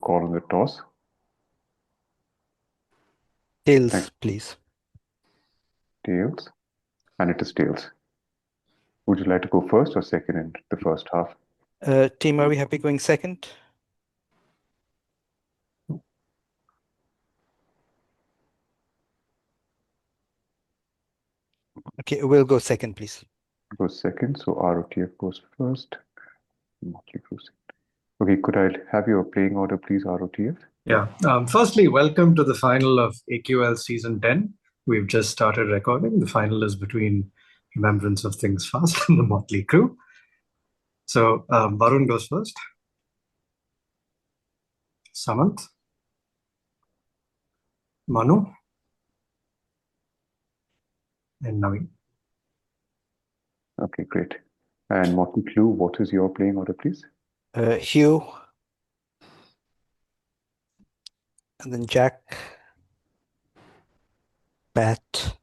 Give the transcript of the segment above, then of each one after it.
call on the toss? Tails, please. Tails. And it is tails. Would you like to go first or second in the first half? Team, are we happy going second? Okay, we'll go second, please. Go second. So ROTF goes first. Motley Crew second. Okay, could I have your playing order, please, ROTF? Yeah. Firstly, welcome to the final of AQL Season 10. We've just started recording. The final is between Remembrance of Things Fast and the Motley Crew. So Varun goes first. Samant. Manu. And Naveen. Okay, great. And Motley Crew, what is your playing order, please? Hugh. And then Jack. Pat.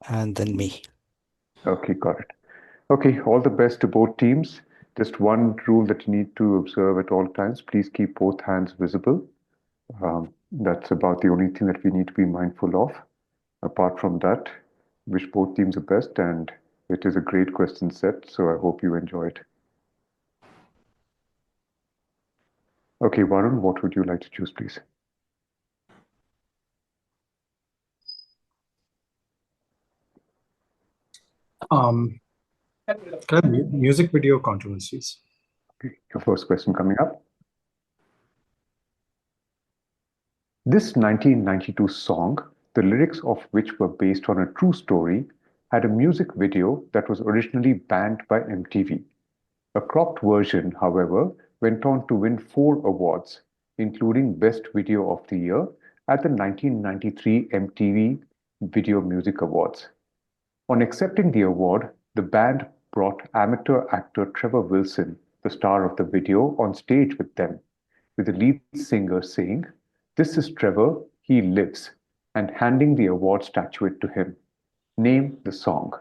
And then me. Okay, got it. Okay, all the best to both teams. Just one rule that you need to observe at all times. Please keep both hands visible. That's about the only thing that we need to be mindful of. Apart from that, wish both teams the best, and it is a great question set, so I hope you enjoy it. Okay, Varun, what would you like to choose, please? Can I have music video controversies? Okay, your first question coming up. This 1992 song, the lyrics of which were based on a true story, had a music video that was originally banned by MTV. A cropped version, however, went on to win 4 awards, including Best Video of the Year at the 1993 MTV Video Music Awards. On accepting the award, the band brought amateur actor Trevor Wilson, the star of the video, on stage with them, with the lead singer saying, "This is Trevor, he lives," and handing the award statuette to him. Name the song.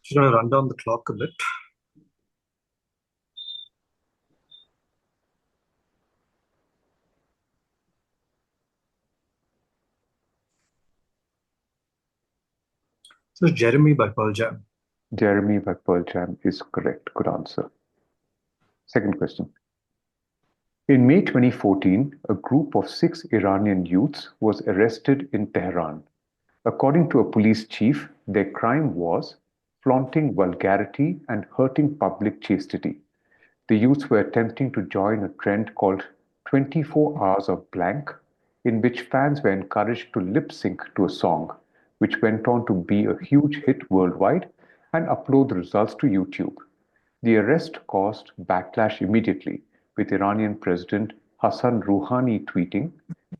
Should I run down the clock a bit? So it's Jeremy by Pearl Jam. Jeremy by Pearl Jam is correct. Good answer. Second question. In May 2014, a group of 6 Iranian youths was arrested in Tehran. According to a police chief, their crime was flaunting vulgarity and hurting public chastity. The youths were attempting to join a trend called 24 Hours of Blank, in which fans were encouraged to lip sync to a song, which went on to be a huge hit worldwide and upload the results to YouTube. The arrest caused backlash immediately, with Iranian President Hassan Rouhani tweeting,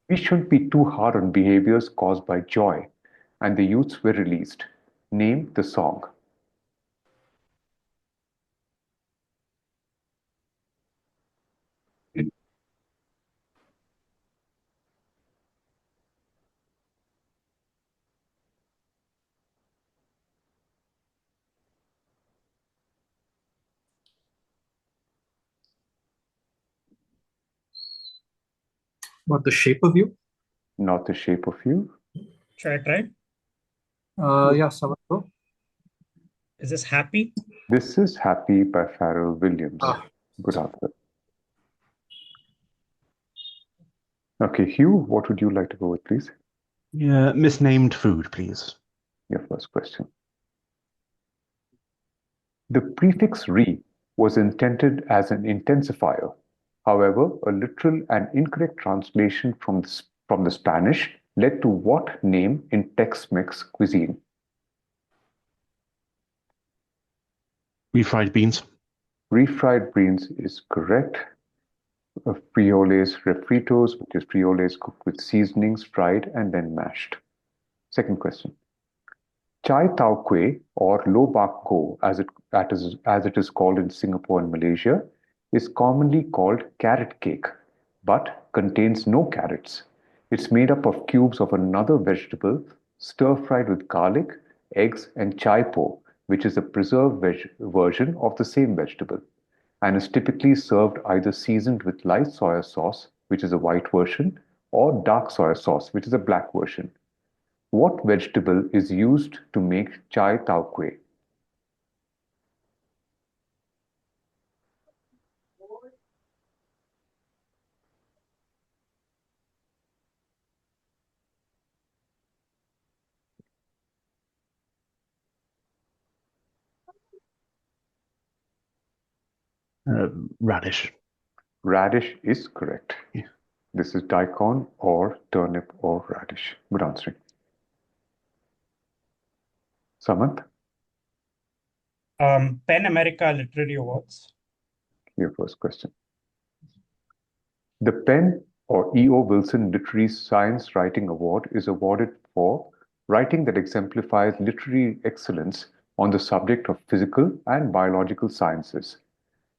"We shouldn't be too hard on behaviors caused by joy," and the youths were released. Name the song. What, The Shape of You? Not the Shape of You. Should I try? Yeah, Samant, go. Is this Happy? This is Happy by Pharrell Williams. Good answer. Okay, Hugh, what would you like to go with, please? Yeah, misnamed food, please. Your first question. The prefix "re" was intended as an intensifier. However, a literal and incorrect translation from the Spanish led to what name in Tex-Mex cuisine? Refried beans. Refried beans is correct. Frijoles refritos, which is frijoles cooked with seasonings, fried and then mashed. Second question. Chai tau kueh, or lo bak go, as it is called in Singapore and Malaysia, is commonly called carrot cake, but contains no carrots. It's made up of cubes of another vegetable, stir-fried with garlic, eggs, and chai po, which is a preserved version of the same vegetable. and is typically served either seasoned with light soya sauce, which is a white version, or dark soya sauce, which is a black version. What vegetable is used to make chai tao kueh? Radish. Radish is correct. Yeah. This is daikon or turnip or radish. Good answering. Samant, PEN America Literary Awards. your first question. The PEN or E.O. Wilson Literary Science Writing Award is awarded for writing that exemplifies literary excellence on the subject of physical and biological sciences.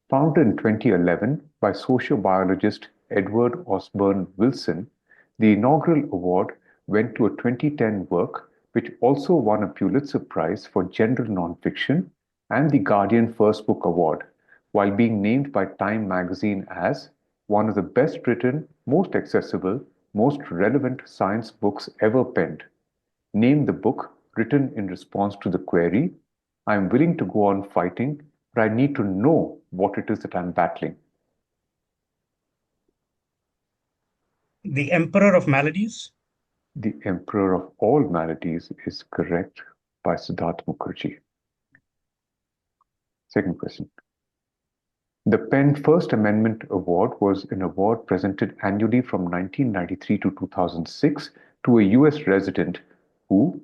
Founded in 2011 by sociobiologist Edward Osborne Wilson, the inaugural award went to a 2010 work which also won a Pulitzer Prize for General Nonfiction and the Guardian First Book Award, while being named by Time magazine as one of the best written, most accessible, most relevant science books ever penned. Name the book written in response to the query, I'm willing to go on fighting, but I need to know what it is that I'm battling. The Emperor of Maladies. The Emperor of All Maladies is correct by Siddharth Mukherjee. Second question. The PEN First Amendment Award was an award presented annually from 1993 to 2006 to a US resident who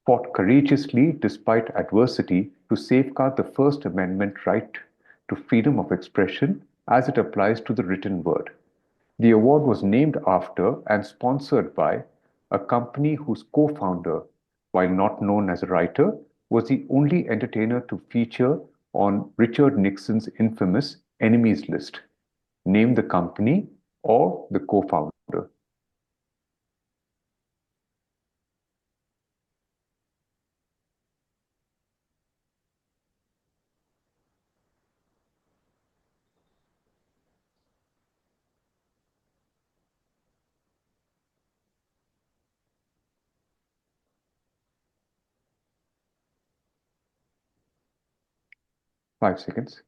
fought courageously despite adversity to safeguard the First Amendment right to freedom of expression as it applies to the written word. The award was named after and sponsored by a company whose co-founder, while not known as a writer, was the only entertainer to feature on Richard Nixon's infamous enemies list. Name the company or the co-founder. Five seconds.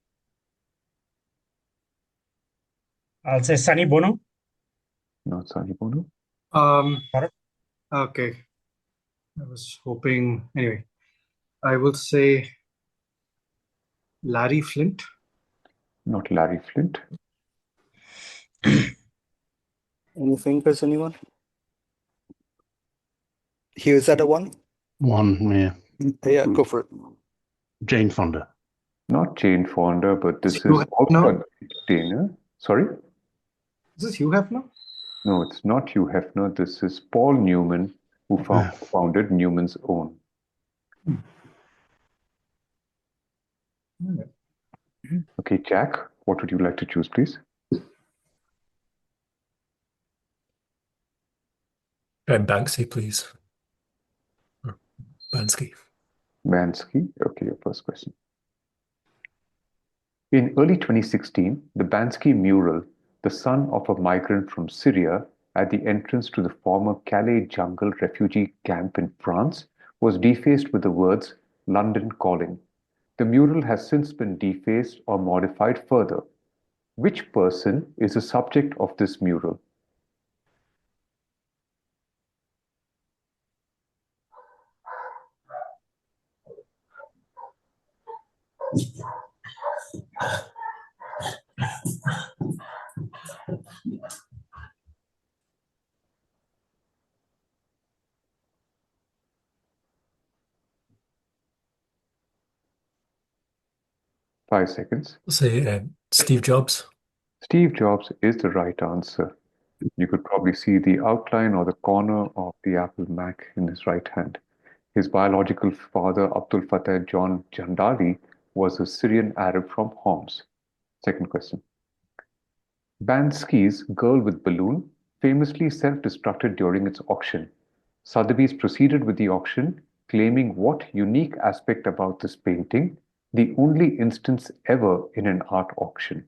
I'll say Sunny Bono. Not Sani Bono. Okay. I was hoping. Anyway, I will say Larry Flint. Not Larry Flint. Any fingers, anyone? Hugh, is that a one? One, yeah. Yeah, go for it. Jane Fonda. Not Jane Fonda, but this Hugh is also Hefner? an entertainer. Sorry? Is this Hugh Hefner? No, it's not Hugh Hefner. This is Paul Newman, who founded Newman's Own. Okay, Jack, what would you like to choose, please? Banksy, please. Or Bansky. Bansky. Okay, your first question. In early 2016, the Bansky mural, the son of a migrant from Syria at the entrance to the former Calais jungle refugee camp in France, was defaced with the words, London Calling. The mural has since been defaced or modified further. Which person is the subject of this mural? Five seconds. Say Steve Jobs. Steve Jobs is the right answer. You could probably see the outline or the corner of the Apple Mac in his right hand. His biological father, Abdul Fattah John Jandali, was a Syrian Arab from Homs. Second question. Bansky's Girl with Balloon famously self-destructed during its auction. Sotheby's proceeded with the auction, claiming what unique aspect about this painting the only instance ever in an art auction?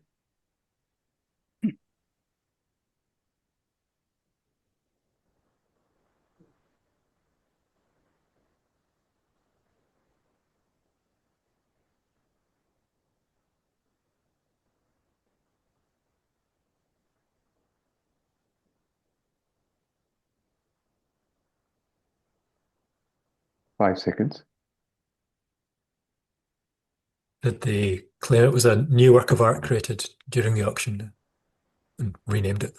Five seconds. Did they claim it was a new work of art created during the auction and renamed it?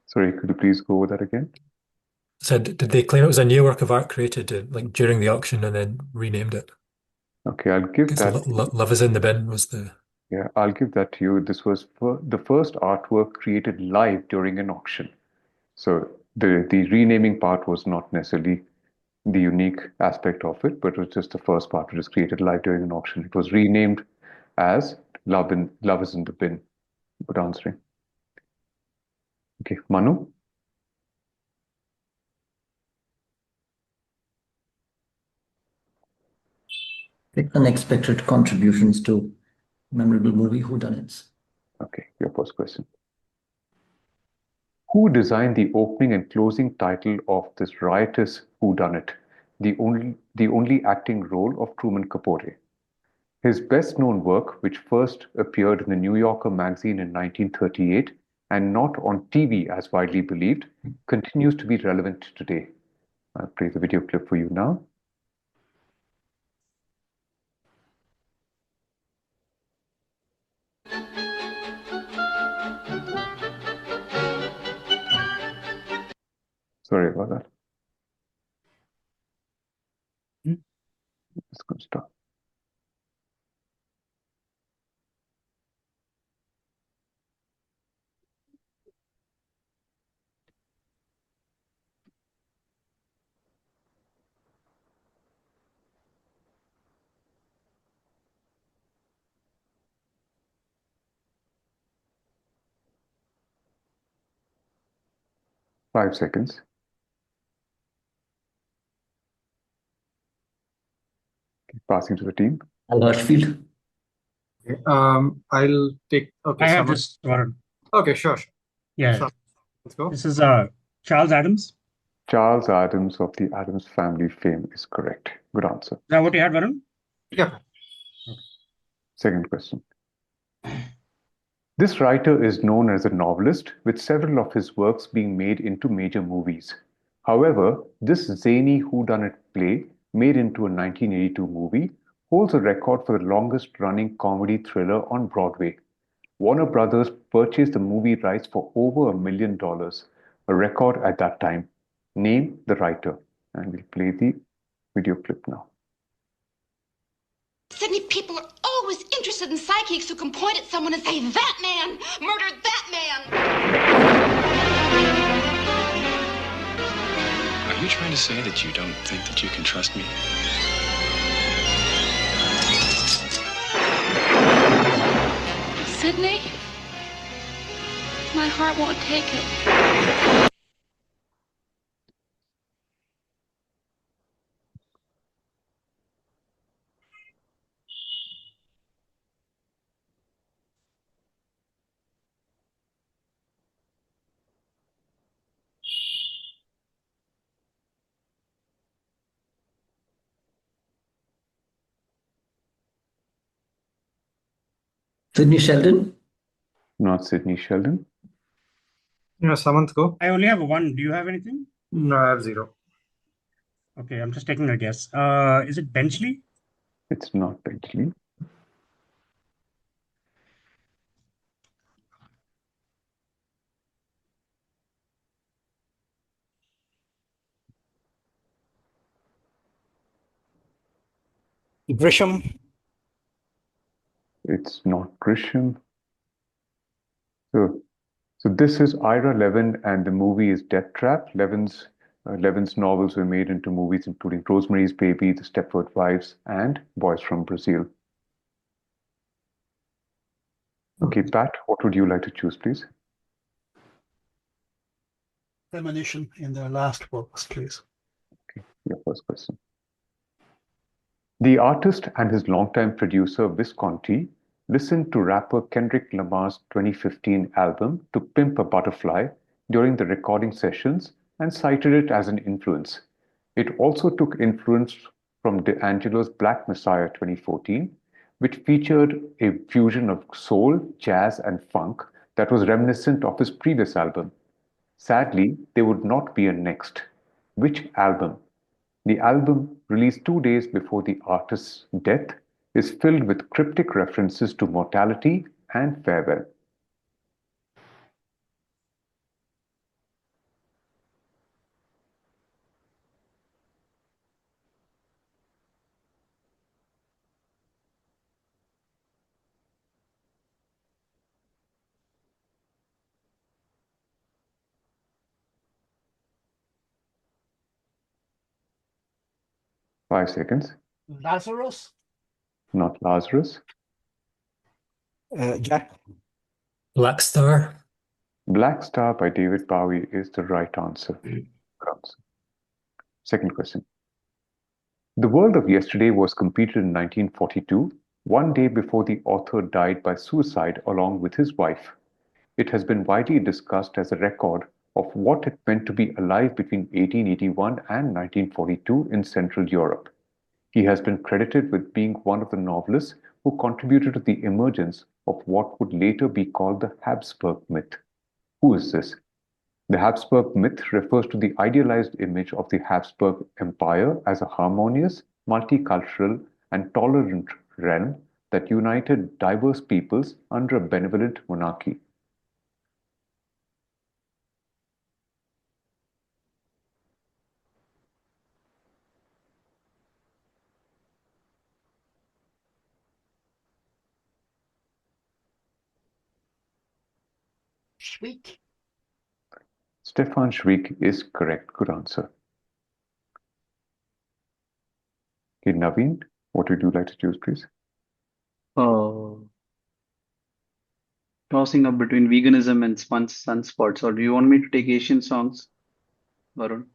Sorry, could you please go over that again? Said, did they claim it was a new work of art created like during the auction and then renamed it? Okay, I'll give Because that. Love is in the Bin was the. Yeah, I'll give that to you. This was the first artwork created live during an auction. So the renaming part was not necessarily the unique aspect of it, but it was just the first part. It was created live during an auction. It was renamed as Love is in the Bin. Good answering. Okay, Manu. Pick unexpected contributions to memorable movie whodunits. Okay, your first question. Who designed the opening and closing title of this riotous whodunit, the only acting role of Truman Capote? His best-known work, which first appeared in the New Yorker magazine in 1938 and not on TV as widely believed, continues to be relevant today. I'll play the video clip for you now. Sorry about that. It's going to stop. Five seconds. Okay, passing to the team. Al Hirschfield. Okay, I'll take. Okay, I have someone. this, Varun. Okay, sure. Yeah. So, let's go. This is Charles Adams. Charles Adams of the Adams Family fame is correct. Good answer. Is that what you had, Varun? Yeah. Second question. This writer is known as a novelist, with several of his works being made into major movies. However, this zany whodunit play, made into a 1982 movie, holds a record for the longest-running comedy thriller on Broadway. Warner Brothers purchased the movie rights for over $1 million, a record at that time. Name the writer. And we'll play the video clip now. Sydney, people are always interested in psychics who can point at someone and say, that man murdered that man. Are you trying to say that you don't think that you can trust me? Sydney, my heart won't take it. Sidney Sheldon. Not Sidney Sheldon. Yeah, Samant, go. I only have one. Do you have anything? No, I have zero. Okay, I'm just taking a guess. Is it Benchley? It's not Benchley. Grisham. It's not Grisham. So this is Ira Levin, and the movie is Death Trap. Levin's novels were made into movies, including Rosemary's Baby, The Stepford Wives, and Boys from Brazil. Okay, Pat, what would you like to choose, please? Premonition in their last books, please. Okay, your first question. The artist and his longtime producer Visconti listened to rapper Kendrick Lamar's 2015 album To Pimp a Butterfly during the recording sessions and cited it as an influence. It also took influence from D'Angelo's Black Messiah 2014, which featured a fusion of soul, jazz, and funk that was reminiscent of his previous album. Sadly, there would not be a next. Which album? The album, released 2 days before the artist's death, is filled with cryptic references to mortality and farewell. Five seconds. Lazarus? Not Lazarus. Jack? Black Star? Black Star by David Bowie is the right answer. Second question. The World of Yesterday was completed in 1942, one day before the author died by suicide along with his wife. It has been widely discussed as a record of what it meant to be alive between 1881 and 1942 in Central Europe. He has been credited with being one of the novelists who contributed to the emergence of what would later be called the Habsburg myth. Who is this? The Habsburg myth refers to the idealized image of the Habsburg Empire as a harmonious, multicultural, and tolerant realm that united diverse peoples under a benevolent monarchy. Schweik? Stefan Schweik is correct. Good answer. Okay, Naveen, what would you like to choose, please? Tossing up between veganism and sunspots, or do you want me to take Asian songs, Varun?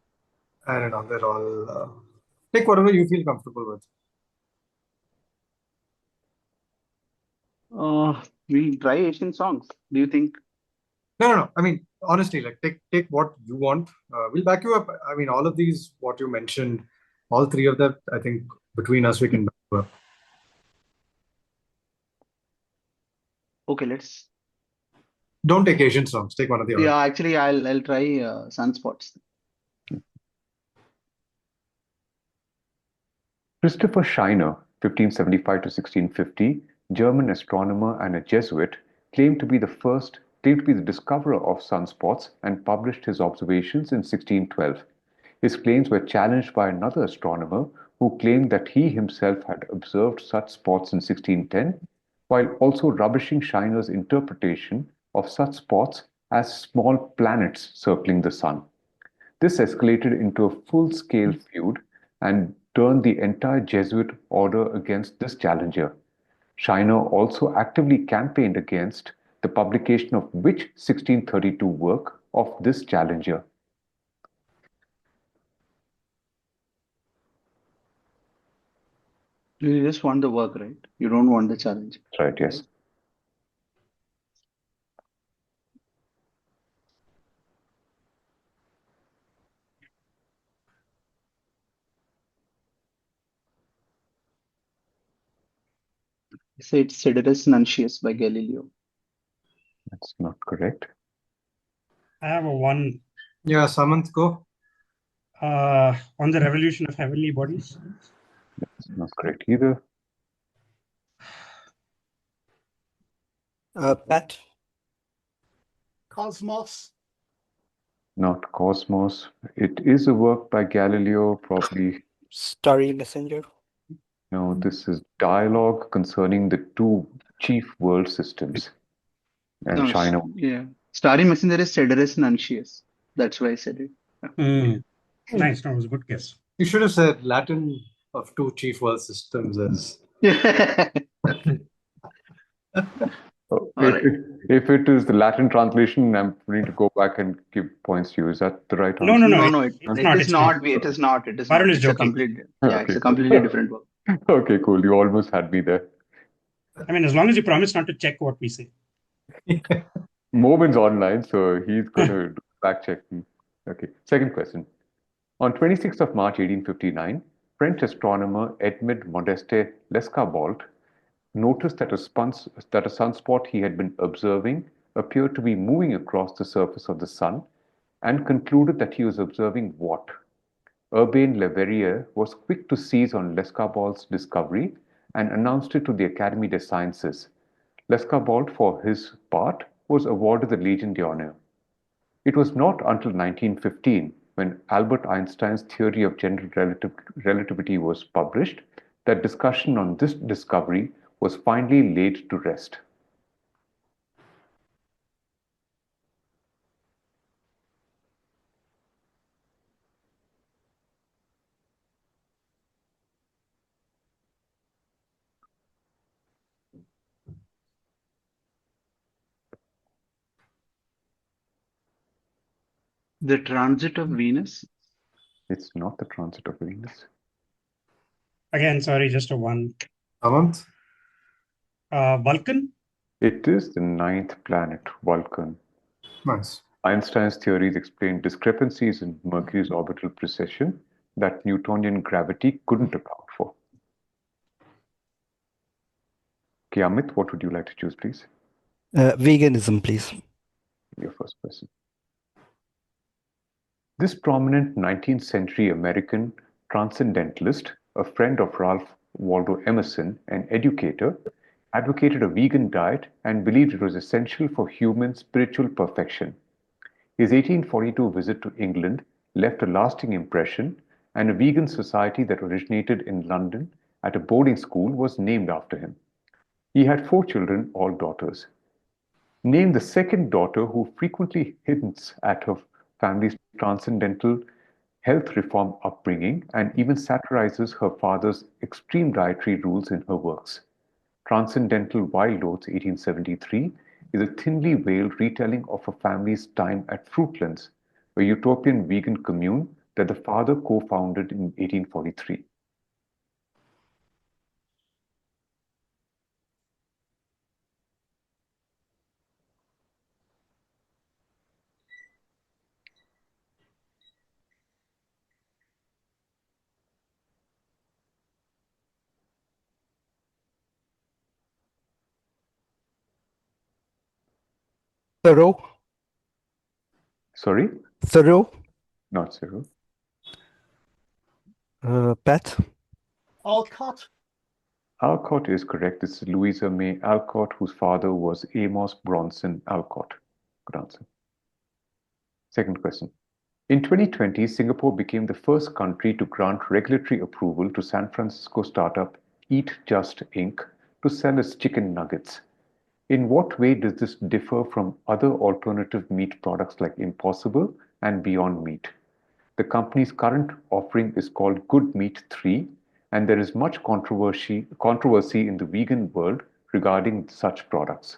I don't know. They're all take whatever you feel comfortable with. We try Asian songs. Do you think? No. I mean, honestly, like take what you want. We'll back you up. I mean, all of these, what you mentioned, all three of them, I think between us we can back you up. Okay, let's. Don't take Asian songs. Take one of the other. Yeah, actually, I'll try sunspots. Christopher Scheiner, 1575 to 1650, German astronomer and a Jesuit, claimed to be the discoverer of sunspots and published his observations in 1612. His claims were challenged by another astronomer who claimed that he himself had observed such spots in 1610, while also rubbishing Scheiner's interpretation of such spots as small planets circling the sun. This escalated into a full-scale feud and turned the entire Jesuit order against this challenger. Scheiner also actively campaigned against the publication of which 1632 work of this challenger. You just want the work, right? You don't want the challenge. Right, yes. I say it's Sidereus Nuncius by Galileo. That's not correct. I have a one Yeah, Samant, go. on the revolution of heavenly bodies. That's not correct either. Pat? Cosmos? Not Cosmos. It is a work by Galileo, probably. Starry Messenger? No, this is dialogue concerning the two chief world systems. And No, China. yeah. Starry Messenger is Sidereus Nuncius. That's why I said it. Nice, no, it was a good guess. You should have said Latin of two chief world systems as. If it is the Latin translation, I'm going to go back and give points to you. Is that the right answer? No, it is it's not. not. It is not. It is Varun not. is It's a joking. complete, yeah, it's a completely different work. Okay, cool. You almost had me there. I mean, as long as you promise not to check what we say. Momin's online, so he's going to fact check me. Okay, second question. On 26th of March 1859, French astronomer Edmond Modeste Lescarbault noticed that a sunspot he had been observing appeared to be moving across the surface of the sun and concluded that he was observing what? Urbain Le Verrier was quick to seize on Lescarbault's discovery and announced it to the Académie des Sciences. Lescarbault, for his part, was awarded the Légion d'honneur. It was not until 1915, when Albert Einstein's theory of general relativity was published, that discussion on this discovery was finally laid to rest. The transit of Venus. It's not the transit of Venus. Again, sorry, just a one. Amant? Vulcan? It is the ninth planet, Vulcan. Nice. Einstein's theories explain discrepancies in Mercury's orbital precession that Newtonian gravity couldn't account for. Okay, Amit, what would you like to choose, please? Veganism, please. Your first person. This prominent 19th century American transcendentalist, a friend of Ralph Waldo Emerson, an educator, advocated a vegan diet and believed it was essential for human spiritual perfection. His 1842 visit to England left a lasting impression, and a vegan society that originated in London at a boarding school was named after him. He had 4 children, all daughters. Name the second daughter who frequently hints at her family's transcendental health reform upbringing and even satirizes her father's extreme dietary rules in her works. Transcendental Wild Oats 1873 is a thinly veiled retelling of a family's time at Fruitlands, a utopian vegan commune that the father co-founded in 1843. Thoreau. Sorry? Thoreau. Not zero. Pat. Alcott. Alcott is correct. This is Louisa May Alcott, whose father was Amos Bronson Alcott. Good answer. Second question. In 2020, Singapore became the first country to grant regulatory approval to San Francisco startup Eat Just Inc. to sell its chicken nuggets. In what way does this differ from other alternative meat products like Impossible and Beyond Meat? The company's current offering is called Good Meat 3, and there is much controversy in the vegan world regarding such products.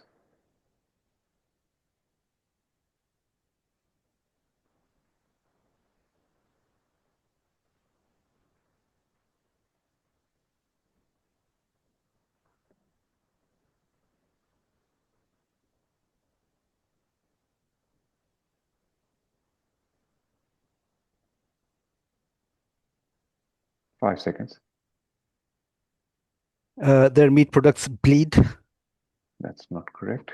Five seconds. Their meat products bleed. That's not correct.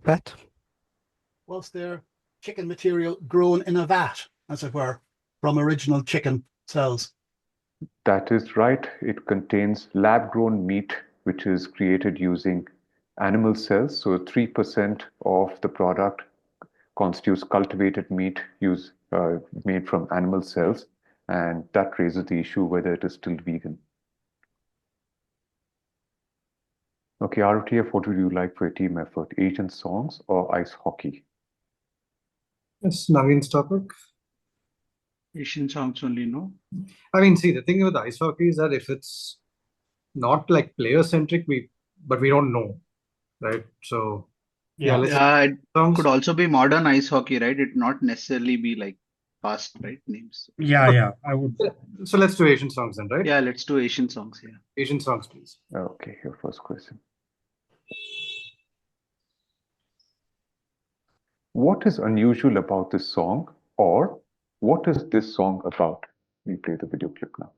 Pat. Was their chicken material grown in a vat, as it were, from original chicken cells? That is right. It contains lab-grown meat, which is created using animal cells. So 3% of the product constitutes cultivated meat made from animal cells. And that raises the issue whether it is still vegan. Okay, ROTF, what would you like for a team effort? Asian songs or ice hockey? Yes, Naveen's topic. Asian songs only, no? I mean, see, the thing with ice hockey is that if it's not like player-centric, but we don't know, right? So, yeah, let's It could also be modern ice hockey, right? It not necessarily be like fast, right? Names. Yeah, I would. So let's do Asian songs then, right? Yeah, let's do Asian songs here. Asian songs, please. Okay, your first question. What is unusual about this song, or what is this song about? We play the video clip now.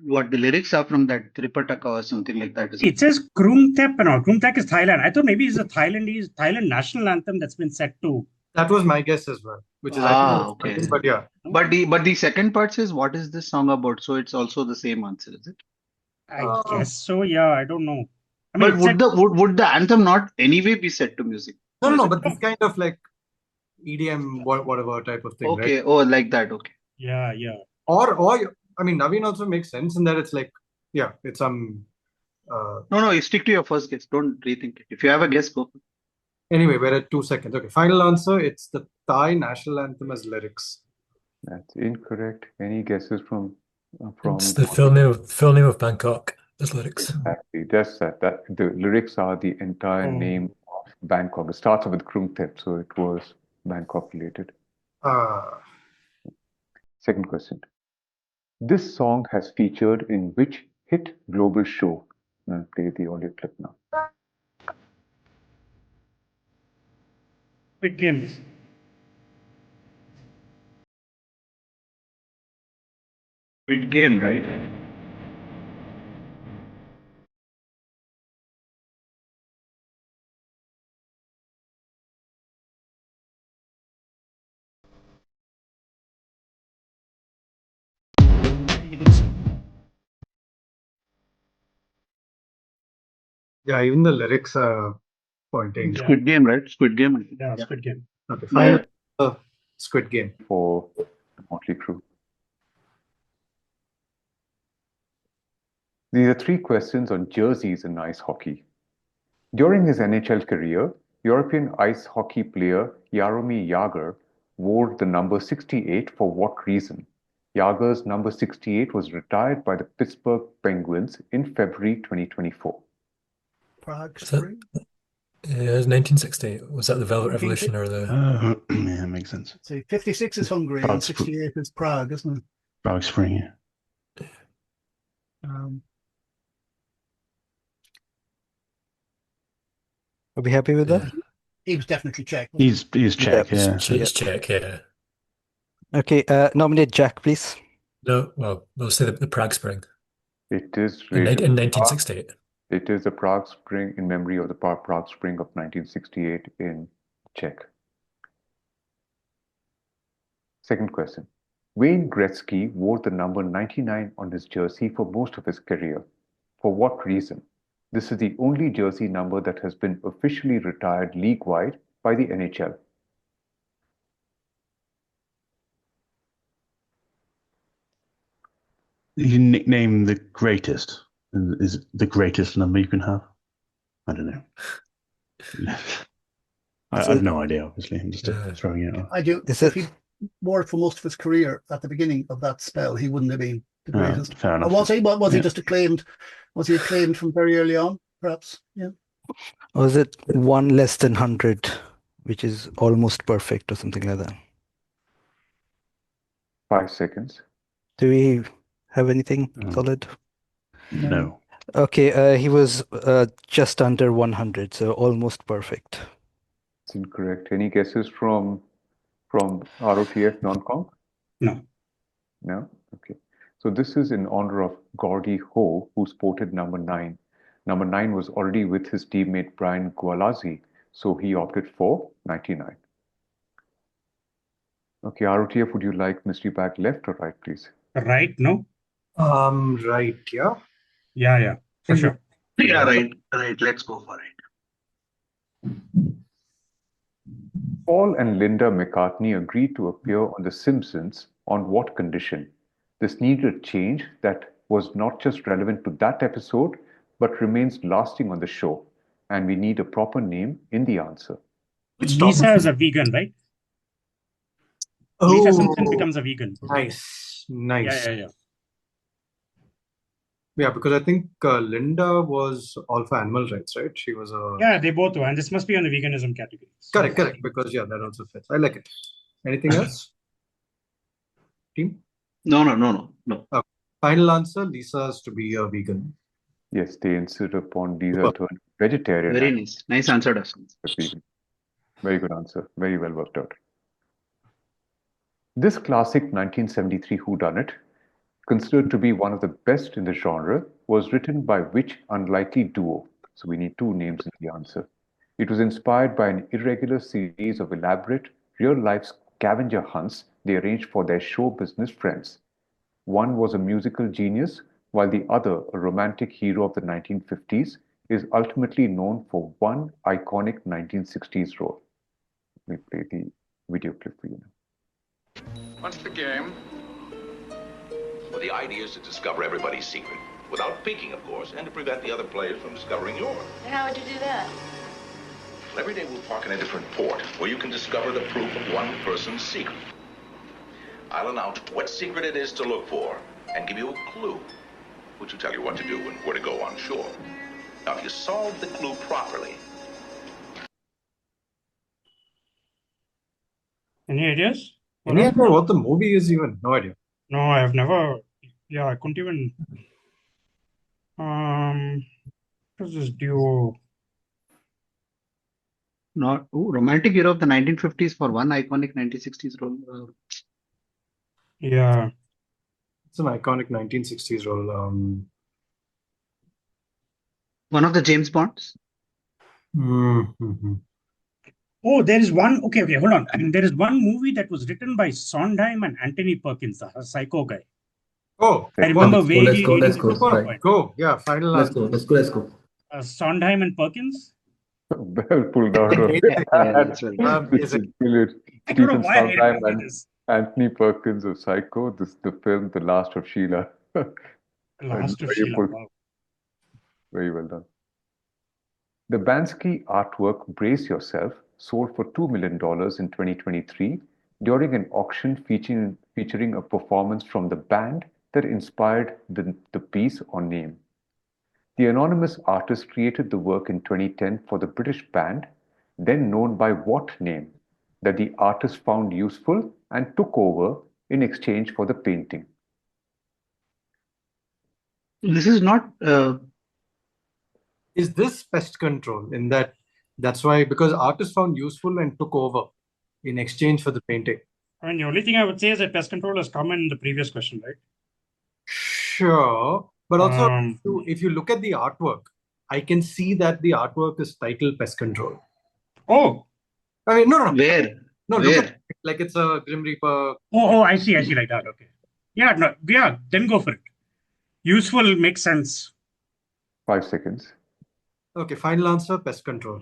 What the lyrics are from that Tripitaka or something like that. It says Krungthep and all. Krungthep is Thailand. I thought maybe it's a Thailand national anthem that's been set to. That was my guess as well, which is okay. But yeah. But the second part says what is this song about? So it's also the same answer, is it? I guess so. Yeah, I don't know. I mean, but would the anthem not anyway be set to music? No, but this kind of like EDM whatever type of thing. Okay. Right? Oh, like that. Okay. Yeah. Or I mean, Naveen also makes sense in that it's like, yeah, it's some. No, you stick to your first guess. Don't rethink it. If you have a guess, go. Anyway, we're at 2 seconds. Okay, final answer. It's the Thai national anthem as lyrics. That's incorrect. Any guesses from? It's the full name of Bangkok as lyrics. Exactly. Just that the lyrics are the entire name of Bangkok. It starts with Krungthep, so it was Bangkok related. Second question. This song has featured in which hit global show? I'll play the audio clip now. Squid Games. Squid Game, right? Yeah, even the lyrics are pointing. Squid Game, right? Squid Game. Yeah, Squid Game. Okay, final Squid Game. For Motley Crew. These are 3 questions on jerseys in ice hockey. During his NHL career, European ice hockey player Jaromir Jagr wore the number 68 for what reason? Jagr's number 68 was retired by the Pittsburgh Penguins in February 2024. Prague Spring? Yeah, 1960. Was that the Velvet Revolution or the? Yeah, makes sense. See, 56 is Hungary Prague and 68 is Prague, isn't it? Prague Spring, yeah. Are we happy with that? He was definitely Czech. He's Czech, yeah. He's Czech, yeah. Okay, nominate Jack, please. No, well, we'll say the Prague Spring. It is in 1968. It is the Prague Spring in memory of the Prague Spring of 1968 in Czech. Second question. Wayne Gretzky wore the number 99 on his jersey for most of his career. For what reason? This is the only jersey number that has been officially retired league-wide by the NHL. You can nickname the greatest. Is the greatest number you can have? I don't know. I have no idea, obviously. I'm just throwing it out. I do. If he wore it for most of his career at the beginning of that spell, he wouldn't have been the greatest. Fair enough. Or was he? Was he just acclaimed? Was he acclaimed from very early on? Perhaps. Yeah. Or is it one less than 100, which is almost perfect or something like that? 5 seconds. Do we have anything solid? No. Okay, he was just under 100, so almost perfect. That's incorrect. Any guesses from ROTF non-conc? No. No? Okay. So this is in honor of Gordy Ho, who sported number 9. Number 9 was already with his teammate Brian Gualazzi, so he opted for 99. Okay, ROTF, would you like mystery bag left or right, please? Right, no? Right, yeah. Yeah, for sure. Yeah, right. Let's go for it. Paul and Linda McCartney agreed to appear on The Simpsons on what condition? This needed a change that was not just relevant to that episode, but remains lasting on the show. And we need a proper name in the answer. Lisa is a vegan, right? Lisa Simpson becomes a vegan. Nice. Yeah. Yeah, because I think Linda was all for animal rights, right? She was a... Yeah, they both were. And this must be on the veganism category. Correct. Because, that also fits. I like it. Anything else? Team? No. Okay. Final answer, Lisa's to be a vegan. Yes, they insist upon Lisa to a vegetarian. Very nice. Nice answer, Dustin. Very good answer. Very well worked out. This classic 1973 whodunit, considered to be one of the best in the genre, was written by which unlikely duo? So we need two names in the answer. It was inspired by an irregular series of elaborate, real-life scavenger hunts they arranged for their show business friends. One was a musical genius, while the other, a romantic hero of the 1950s, is ultimately known for one iconic 1960s role. Let me play the video clip for you now. What's the game? Well, the idea is to discover everybody's secret, without peeking, of course, and to prevent the other players from discovering yours. And how would you do that? Well, every day we'll park in a different port, where you can discover the proof of one person's secret. I'll announce what secret it is to look for, and give you a clue, which will tell you what to do and where to go on shore. Now, if you solve the clue properly... Any ideas? Any idea what the movie is even? No idea. No, I have never. Yeah, I couldn't even. What is this duo? Not romantic hero of the 1950s for one iconic 1960s role. Yeah. It's an iconic 1960s role. One of the James Bonds. Mm-hmm. Oh, there is one. Okay, hold on. I mean, there is one movie that was written by Sondheim and Anthony Perkins, the psycho guy. Oh, I remember vaguely reading Let's the go. book. Go. Yeah, final Let's answer. go. Let's go. Sondheim and Perkins. Well pulled out of it. Amazing. This is brilliant. I don't know Stephen why I Sondheim remember and this. Anthony Perkins of Psycho. This is the film The Last of Sheila. Last of Very Sheila. full. Wow. Very well done. The Bansky artwork Brace Yourself sold for $2 million in 2023 during an auction featuring a performance from the band that inspired the piece or name. The anonymous artist created the work in 2010 for the British band, then known by what name, that the artist found useful and took over in exchange for the painting. This is not. Is this pest control in that? That's why, because artists found useful and took over in exchange for the painting. I mean, the only thing I would say is that pest control has come in the previous question, right? Sure. But also, if you look at the artwork, I can see that the artwork is titled Pest Control. Oh. I mean, no. Where? Look at it. Like it's a Grim Reaper. Oh, I see like that. Okay. Yeah, then go for it. Useful makes sense. 5 seconds. Okay, final answer, Pest Control.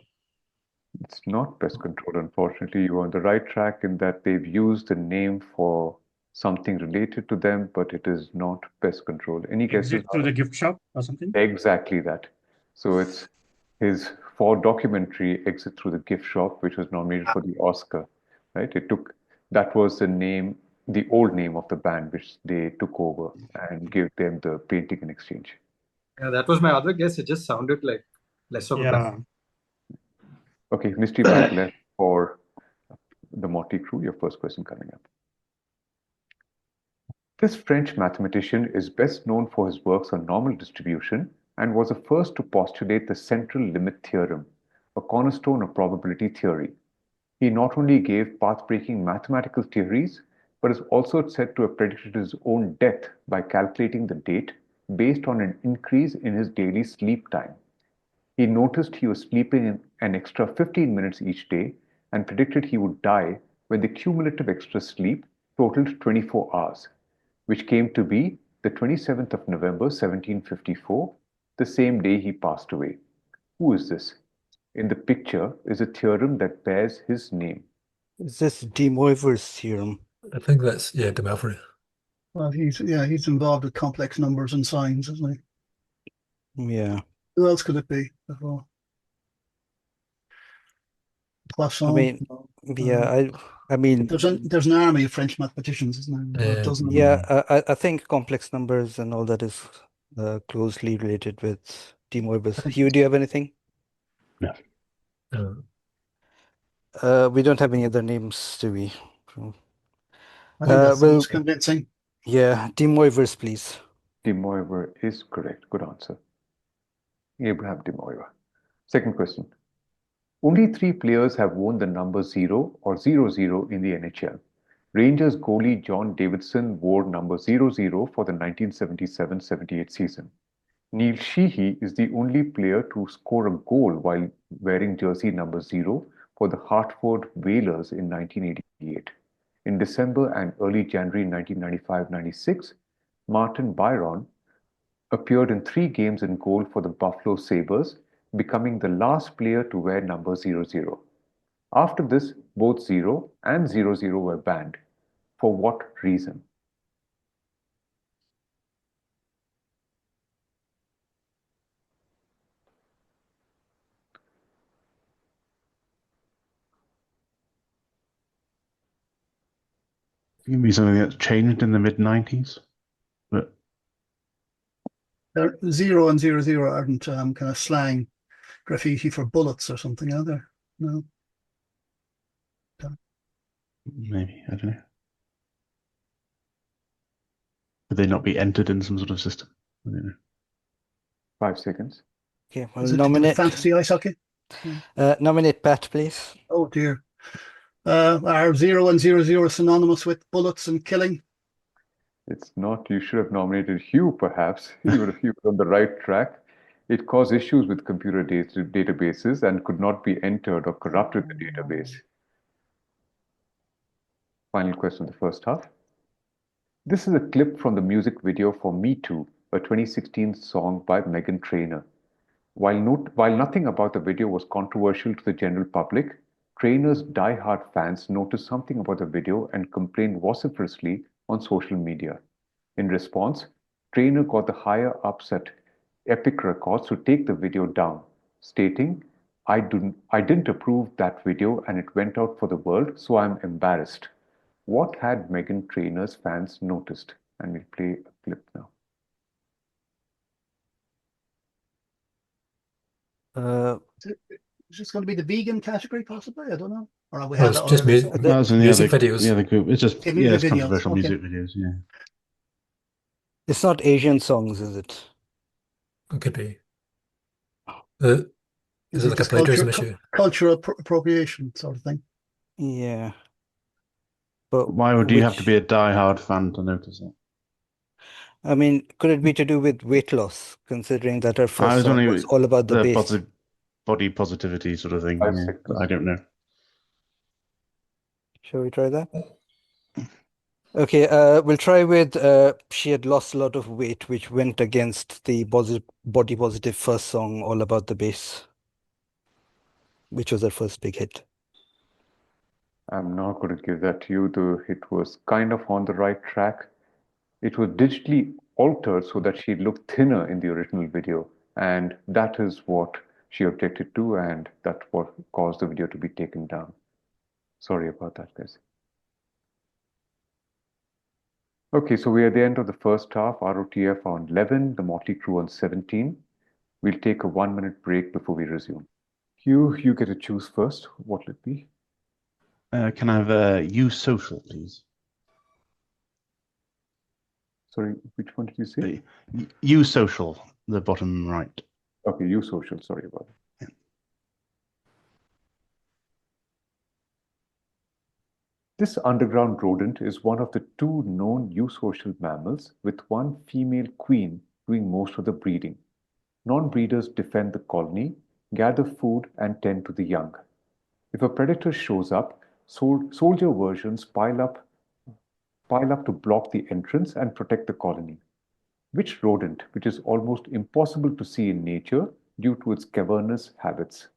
It's not pest control, unfortunately. You're on the right track in that they've used the name for something related to them, but it is not pest control. Any guesses? Exit through the gift shop or something? Exactly that. So it's his documentary Exit Through the Gift Shop, which was nominated for the Oscar, right? That was the name, the old name of the band, which they took over and gave them the painting in exchange. Yeah, that was my other guess. It just sounded like less of a band. Okay, mystery bag left for the Motley Crew. Your first question coming up. This French mathematician is best known for his works on normal distribution and was the first to postulate the central limit theorem, a cornerstone of probability theory. He not only gave path-breaking mathematical theories, but is also said to have predicted his own death by calculating the date based on an increase in his daily sleep time. He noticed he was sleeping an extra 15 minutes each day and predicted he would die when the cumulative extra sleep totaled 24 hours, which came to be the 27th of November, 1754, the same day he passed away. Who is this? In the picture is a theorem that bears his name. Is this De Moivre's theorem? I think that's, De Moivre. Well, he's involved with complex numbers and signs, isn't he? Yeah. Who else could it be? Poisson? I mean, yeah, I mean, there's an army of French mathematicians, isn't there? Or a dozen of them. yeah, I think complex numbers and all that is closely related with de Moivre's. Hugh, do you have anything? No. We don't have any other names, do we? I think that's the most convincing. Yeah, de Moivre's, please. De Moivre is correct. Good answer. Abraham de Moivre. Second question. Only 3 players have worn the number 0 or 00 in the NHL. Rangers goalie John Davidson wore number 00 for the 1977-78 season. Neil Sheehy is the only player to score a goal while wearing jersey number 0 for the Hartford Whalers in 1988. In December and early January 1995-96, Martin Byron appeared in 3 games in goal for the Buffalo Sabres, becoming the last player to wear number 00. After this, both 0 and 00 were banned. For what reason? It can be something that's changed in the mid-90s. But 0 and 00 aren't kind of slang graffiti for bullets or something, are there? No. maybe, I don't know. Would they not be entered in some sort of system? I don't know. 5 seconds. Okay, well, Is it to do with nominate fantasy ice hockey? nominate Pat, please. Oh dear. Are 0 and 00 synonymous with bullets and killing? It's not. You should have nominated Hugh, perhaps, even if you were on the right track. It caused issues with computer databases and could not be entered or corrupted the database. Final question of the first half. This is a clip from the music video for Me Too, a 2016 song by Meghan Trainor. While nothing about the video was controversial to the general public, Trainor's die-hard fans noticed something about the video and complained vociferously on social media. In response, Trainor got the higher-ups at Epic Records to take the video down, stating, I didn't approve that video and it went out for the world, so I'm embarrassed. What had Meghan Trainor's fans noticed? And we'll play a clip now. Is this going to be the vegan category, possibly? I don't know. Or we Well, had it's just That was in music videos. The other group. It's just Okay, it's videos, controversial okay. music videos. Yeah. It's not Asian songs, is it? It could be. Is it like a just plagiarism issue? Cultural appropriation sort of thing. Yeah. But Why would you have to be a die-hard fan to notice it? I mean, could it be to do with weight loss, considering that her first song was all about the bass? Body positivity sort of thing. 5 Yeah. seconds. I don't know. Shall we try that? Okay, we'll try with she had lost a lot of weight, which went against the body positive first song, all about the bass, which was her first big hit. I'm not going to give that to you, though it was kind of on the right track. It was digitally altered so that she looked thinner in the original video, and that is what she objected to, and that's what caused the video to be taken down. Sorry about that, guys. Okay, so we're at the end of the first half. ROTF on 11, the Motley Crew on 17. We'll take a 1-minute break before we resume. Hugh, you get to choose first. What will it be? Can I have U Social, please? Sorry, which one did you say? U Social, the bottom right. Okay, U Social. Sorry about it. Yeah. This underground rodent is one of the 2 known eusocial mammals, with one female queen doing most of the breeding. Non-breeders defend the colony, gather food, and tend to the young. If a predator shows up, soldier versions pile up to block the entrance and protect the colony. Which rodent, which is almost impossible to see in nature due to its cavernous habits?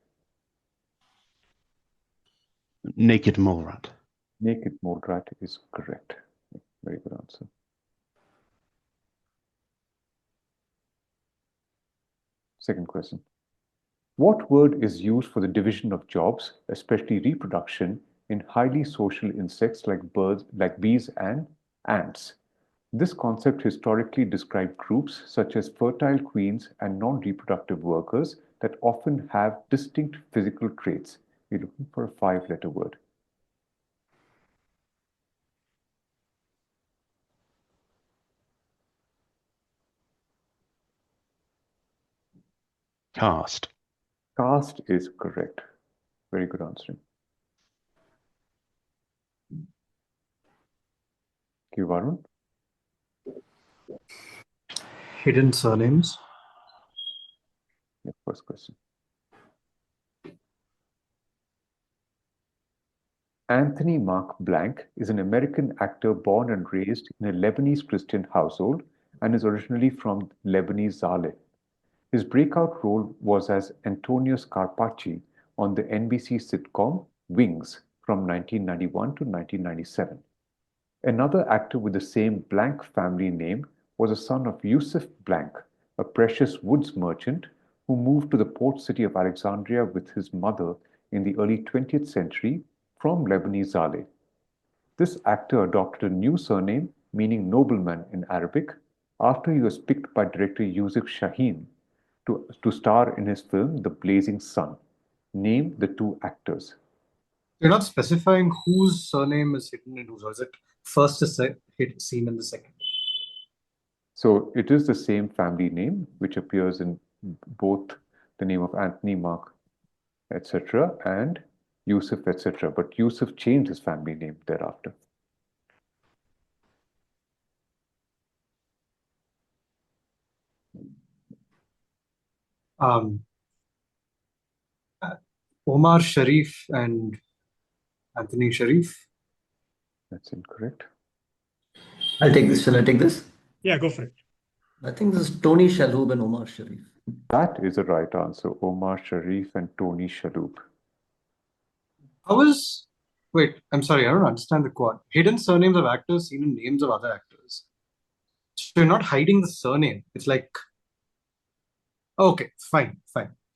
Naked mole rat. Naked mole rat is correct. Very good answer. Second question. What word is used for the division of jobs, especially reproduction, in highly social insects like birds, like bees and ants? This concept historically described groups such as fertile queens and non-reproductive workers that often have distinct physical traits. We're looking for a 5-letter word. Cast. Caste is correct. Very good answering. Thank you, Varun. Hidden surnames. Your first question. Anthony Mark Blank is an American actor born and raised in a Lebanese Christian household and is originally from Lebanese Zaleh. His breakout role was as Antonius Carpacci on the NBC sitcom Wings from 1991 to 1997. Another actor with the same Blank family name was a son of Yusuf Blank, a precious woods merchant who moved to the port city of Alexandria with his mother in the early 20th century from Lebanese Zaleh. This actor adopted a new surname meaning nobleman in Arabic after he was picked by director Yusuf Shaheen to star in his film The Blazing Sun. Name the two actors. You're not specifying whose surname is hidden in whose, or is it first is seen in the second? So it is the same family name which appears in both the name of Anthony, Mark, etc., and Yusuf, etc. But Yusuf changed his family name thereafter. Omar Sharif and Anthony Sharif. That's incorrect. I'll take this. Shall I take this? Yeah, go for it. I think this is Tony Shalhoub and Omar Sharif. That is the right answer. Omar Sharif and Tony Shalhoub. Wait, I'm sorry, I don't understand the quote. Hidden surnames of actors seen in names of other actors. So you're not hiding the surname. It's like, okay, fine.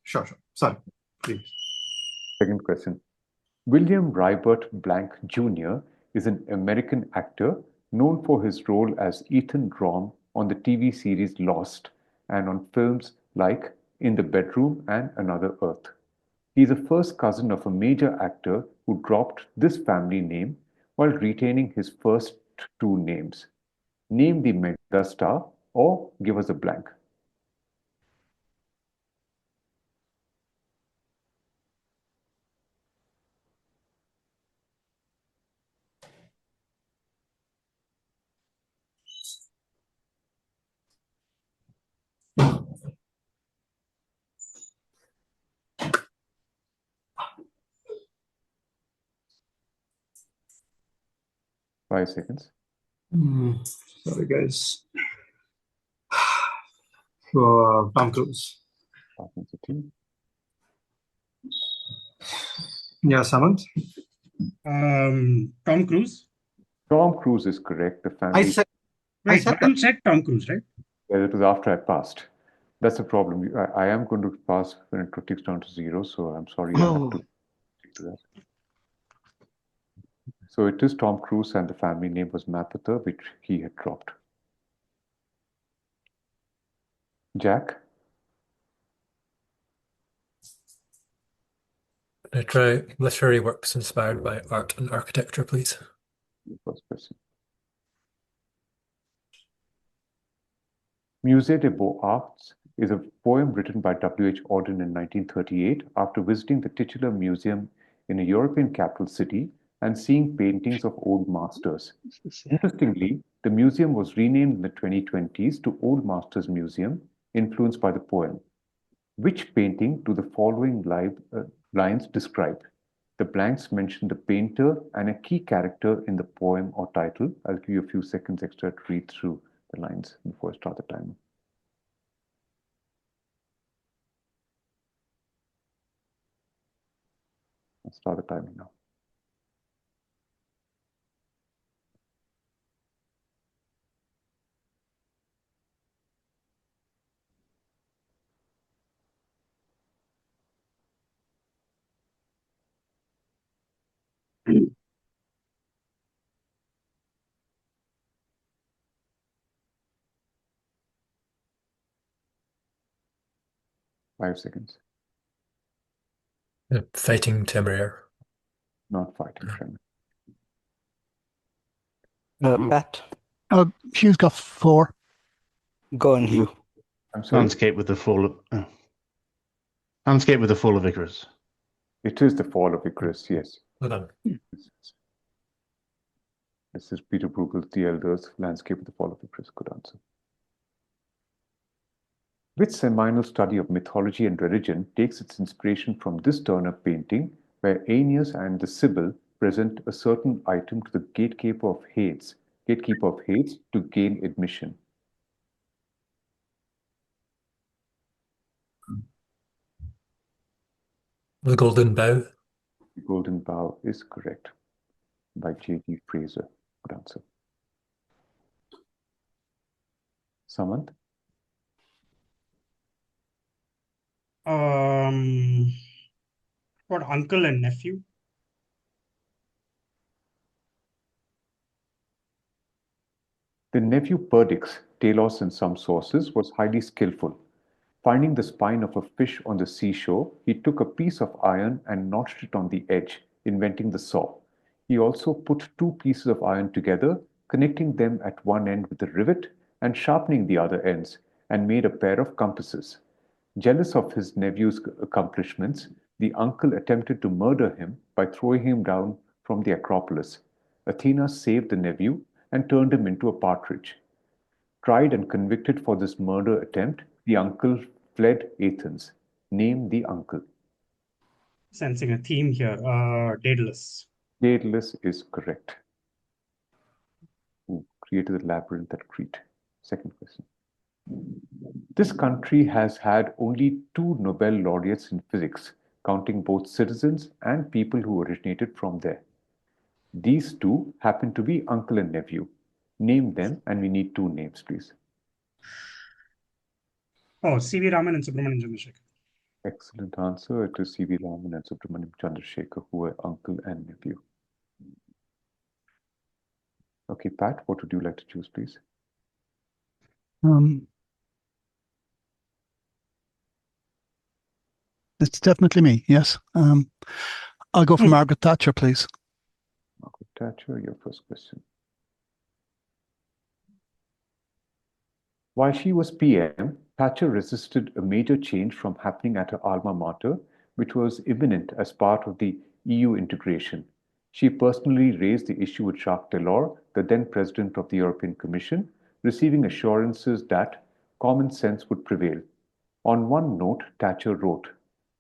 Sure. Sorry, please. Second question. William Rybert Blank Jr. is an American actor known for his role as Ethan Rom on the TV series Lost and on films like In the Bedroom and Another Earth. He is a first cousin of a major actor who dropped this family name while retaining his first two names. Name the megastar or give us a blank. Five seconds. Sorry, guys. Tom Cruise. Yeah, Samant. Tom Cruise. Tom Cruise is correct. The family. Varun said Tom Cruise, right? Yeah, that was after I passed. That's the problem. I am going to pass when it ticks down to 0, so I'm sorry I have to stick to that. So it is Tom Cruise and the family name was Mather, which he had dropped. Jack? Can I try literary works inspired by art and architecture, please? First person. Musée des Beaux-Arts is a poem written by W.H. Auden in 1938 after visiting the titular museum in a European capital city and seeing paintings of old masters. Interestingly, the museum was renamed in the 2020s to Old Masters Museum, influenced by the poem. Which painting do the following lines describe? The blanks mention the painter and a key character in the poem or title. I'll give you a few seconds extra to read through the lines before I start the timer. I'll start the timer now. 5 seconds. Fighting Temeraire. Not fighting Tremor. Pat, Hugh's got 4. go on, Hugh. I'm sorry. Landscape with the fall of Landscape with the fall of Icarus. It is the fall of Icarus, yes. Well done. This is Peter Bruegel's The Elders, Landscape with the Fall of Icarus. Good answer. Which seminal study of mythology and religion takes its inspiration from this Turner painting, where Aeneas and the Sibyl present a certain item to the gatekeeper of Hades to gain admission? The Golden Bough. The Golden Bough is correct, by J.D. Fraser. Good answer. Samant? What, uncle and nephew? The nephew Perdix, Talos in some sources, was highly skillful. Finding the spine of a fish on the seashore, he took a piece of iron and notched it on the edge, inventing the saw. He also put 2 pieces of iron together, connecting them at one end with a rivet and sharpening the other ends, and made a pair of compasses. Jealous of his nephew's accomplishments, the uncle attempted to murder him by throwing him down from the Acropolis. Athena saved the nephew and turned him into a partridge. Tried and convicted for this murder attempt, the uncle fled Athens. Name the uncle. Sensing a theme here. Daedalus. Daedalus is correct. Who created the labyrinth at Crete? Second question. This country has had only 2 Nobel laureates in physics, counting both citizens and people who originated from there. These 2 happen to be uncle and nephew. Name them, and we need 2 names, please. Oh, C.V. Raman and Subramanian Chandrasekhar. Excellent answer. It is C.V. Raman and Subramanian Chandrasekhar who were uncle and nephew. Okay, Pat, what would you like to choose, please? It's definitely me, yes. I'll go for Margaret Thatcher, please. Margaret Thatcher, your first question. While she was PM, Thatcher resisted a major change from happening at her alma mater, which was imminent as part of the EU integration. She personally raised the issue with Jacques Delors, the then president of the European Commission, receiving assurances that common sense would prevail. On one note, Thatcher wrote,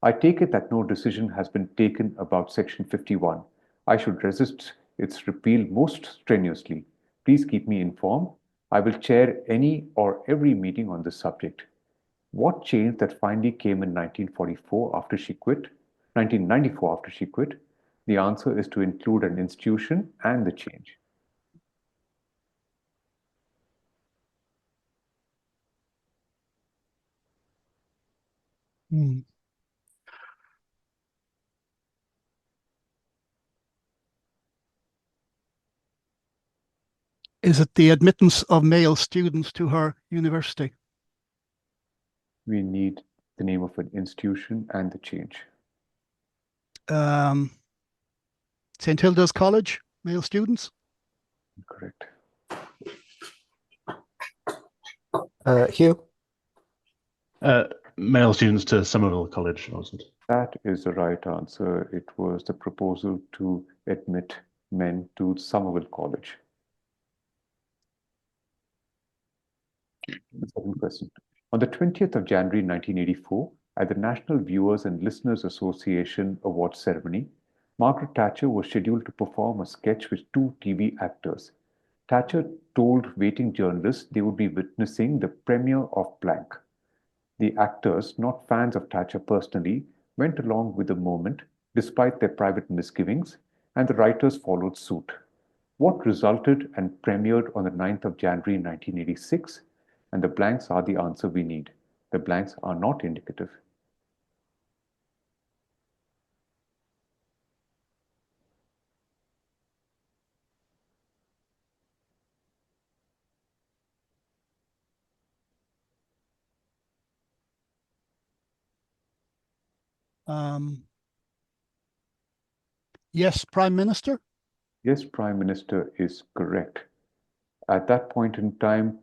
"I take it that no decision has been taken about Section 51. I should resist its repeal most strenuously. Please keep me informed. I will chair any or every meeting on this subject." What changed that finally came in 1994 after she quit? 1994 after she quit? The answer is to include an institution and the change. Is it the admittance of male students to her university? We need the name of an institution and the change. St. Hilda's College, male students? Correct. Hugh? Male students to Somerville College, was it? That is the right answer. It was the proposal to admit men to Somerville College. The second question. On the 20th of January 1984, at the National Viewers and Listeners Association Awards ceremony, Margaret Thatcher was scheduled to perform a sketch with 2 TV actors. Thatcher told waiting journalists they would be witnessing the premiere of blank. The actors, not fans of Thatcher personally, went along with the moment despite their private misgivings, and the writers followed suit. What resulted and premiered on the 9th of January 1986? And the blanks are the answer we need. The blanks are not indicative. Yes, Prime Minister. Yes, Prime Minister is correct. At that point in time,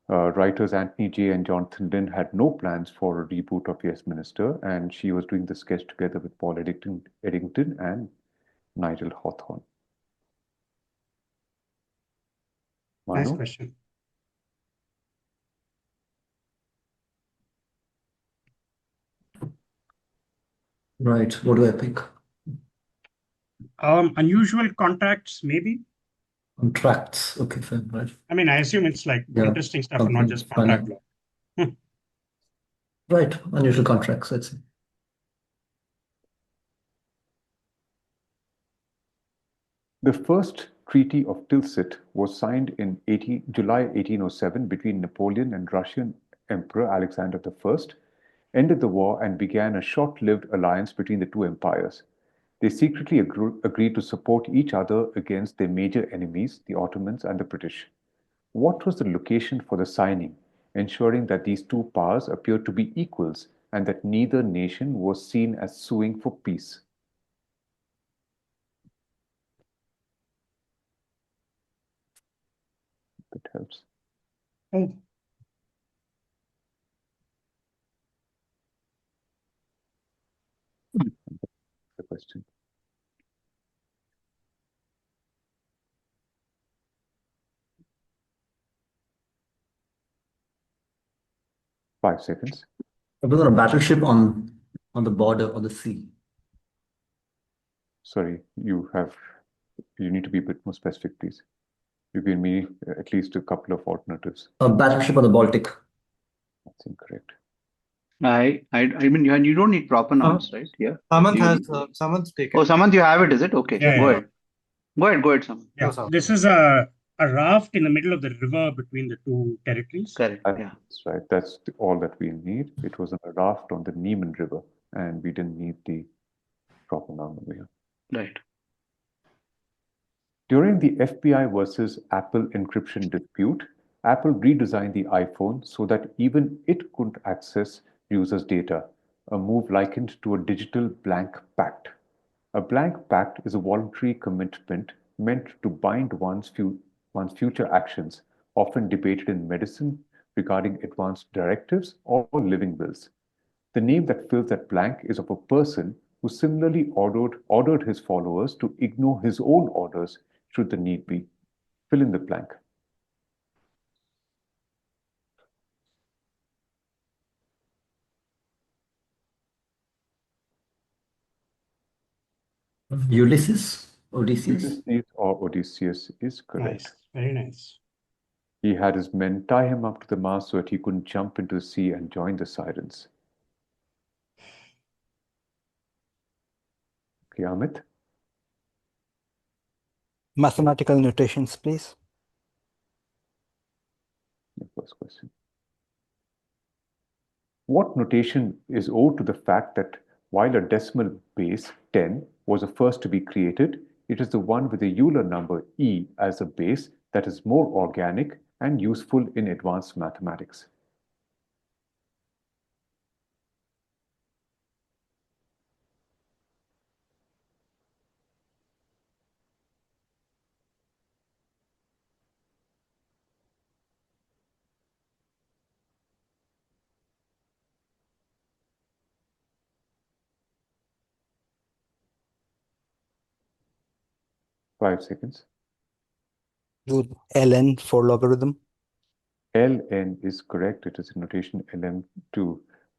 writers Anthony J. and Jonathan Lynn had no plans for a reboot of Yes Minister, and she was doing the sketch together with Paul Eddington and Nigel Hawthorne. Nice Manu? question. Right. What do I pick? Unusual contracts, maybe. Contracts. Okay, fine. Right. I mean, I assume it's like Yeah, interesting stuff and not something just contract funny. law. Right. Unusual contracts, I'd say. The first Treaty of Tilsit was signed in July 1807 between Napoleon and Russian Emperor Alexander I, ended the war and began a short-lived alliance between the two empires. They secretly agreed to support each other against their major enemies, the Ottomans and the British. What was the location for the signing, ensuring that these two powers appeared to be equals and that neither nation was seen as suing for peace? That helps. Oh, The question. Five seconds. It was on a battleship on the border of the sea. Sorry, you need to be a bit more specific, please. You give me at least a couple of alternatives. A battleship on the Baltic. That's incorrect. I mean, you don't need proper nouns, right? Yeah. Samant You- has Samant's taken. Oh, Samant, you have it, is it? Okay. Yeah, Go yeah. ahead. Go ahead, Samant. Yeah, Samant. this is a raft in the middle of the river between the two territories. Correct. Yeah. That's right. That's all that we need. It was a raft on the Niemen River, and we didn't need the proper noun over here. Right. During the FBI versus Apple encryption dispute, Apple redesigned the iPhone so that even it couldn't access users' data, a move likened to a digital blank pact. A blank pact is a voluntary commitment meant to bind one's future actions, often debated in medicine regarding advanced directives or living wills. The name that fills that blank is of a person who similarly ordered his followers to ignore his own orders should the need be. Fill in the blank. Ulysses? Odysseus? Ulysses or Odysseus is correct. Nice, very nice. He had his men tie him up to the mast so that he couldn't jump into the sea and join the sirens. Okay, Amit. Mathematical notations, please. The first question. What notation is owed to the fact that while a decimal base 10 was the first to be created, it is the one with the Euler number e as a base that is more organic and useful in advanced mathematics? Five seconds. Good. ln for logarithm. Ln is correct. It is a notation ln2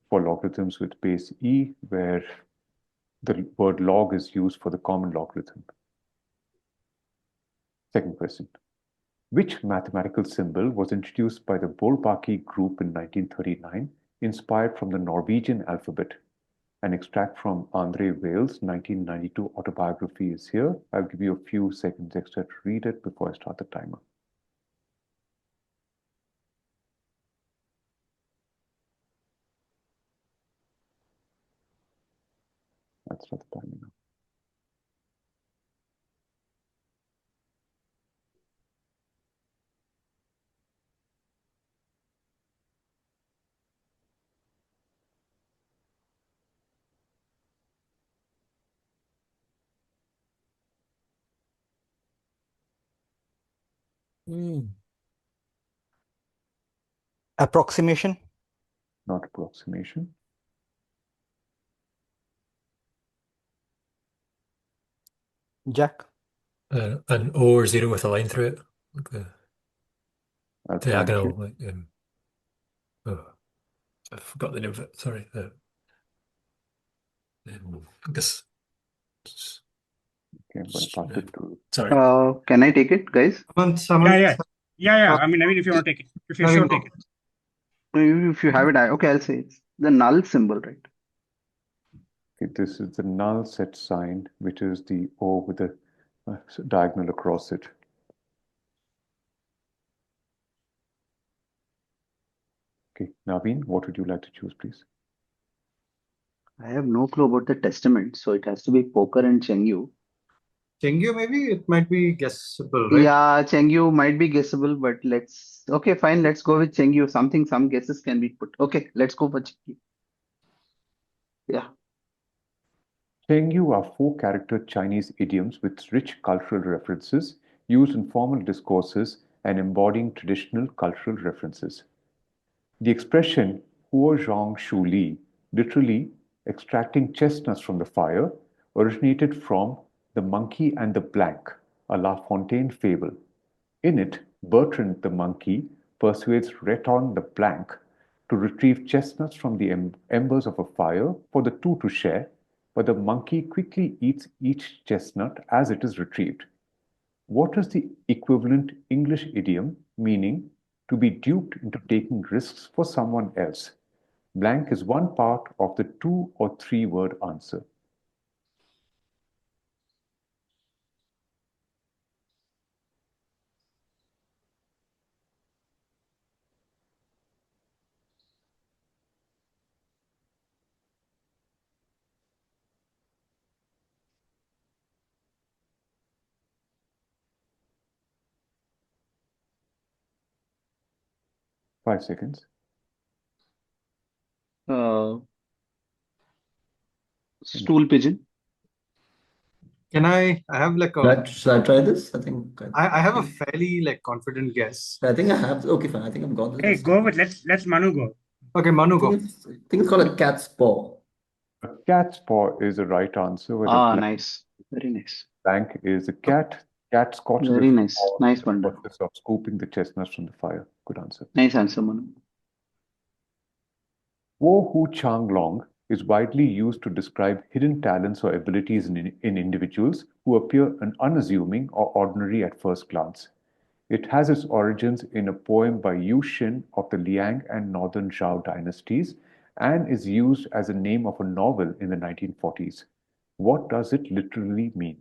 for logarithms with base e, where the word log is used for the common logarithm. Second question. Which mathematical symbol was introduced by the Bourbaki group in 1939, inspired from the Norwegian alphabet? An extract from Andre Wales' 1992 autobiography is here. I'll give you a few seconds extra to read it before I start the timer. Let's start the timer now. Approximation? Not approximation. Jack? An O or zero with a line through it. Like I'll diagonal. prompt you. Like, oh, I forgot the name of it. Sorry. I guess. Okay, I'm going to pass it to. Sorry. Can I take it, guys? Yeah. I mean, if you want to take it, if you're sure, take it. If you have it, okay, I'll say it's the null symbol, right? Okay, this is the null set sign, which is the O with the diagonal across it. Okay, Naveen, what would you like to choose, please? I have no clue about the testament, so it has to be poker and Chengyu. Chengyu, maybe it might be guessable, right? Yeah, Chengyu might be guessable, but okay, fine, let's go with Chengyu. Some guesses can be put. Okay, let's go for Chengyu. Yeah. Chengyu are four-character Chinese idioms with rich cultural references used in formal discourses and embodying traditional cultural references. The expression Huo Zhong Shu Li, literally extracting chestnuts from the fire, originated from The Monkey and the Blank, a La Fontaine fable. In it, Bertrand the monkey persuades Reton the Blank to retrieve chestnuts from the embers of a fire for the two to share, but the monkey quickly eats each chestnut as it is retrieved. What is the equivalent English idiom meaning to be duped into taking risks for someone else? Blank is one part of the 2 or 3 word answer. Five seconds. Stool pigeon. Can I have like a... Should I try this? I think I have a fairly like confident guess. I think I have. Okay, fine. I think I've got this. Hey, go with let's Manu go. Okay, Manu, go. I think it's called a cat's paw. A cat's paw is the right answer. Nice. Very nice. Blank is a cat. Cat scotches Very its nice. paw Nice in one. the process of scooping the chestnuts from the fire. Good answer. Nice answer, Manu. Wo Hu Chang Long is widely used to describe hidden talents or abilities in individuals who appear unassuming or ordinary at first glance. It has its origins in a poem by Yu Xin of the Liang and Northern Zhao dynasties and is used as a name of a novel in the 1940s. What does it literally mean?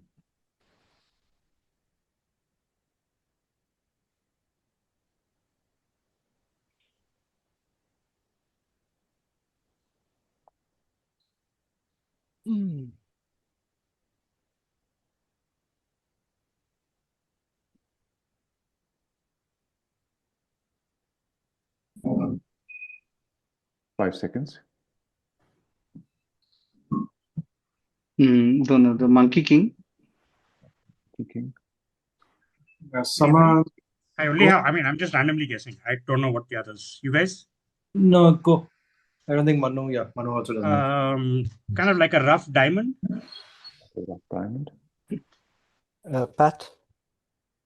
Hmm. 5 seconds. Don't know. The Monkey King. King. Someone. I only have. I mean, I'm just randomly guessing. I don't know what the others. You guys? No, go. I don't think Manu. Yeah, Manu also doesn't know. Kind of like a rough diamond. A rough diamond. Pat?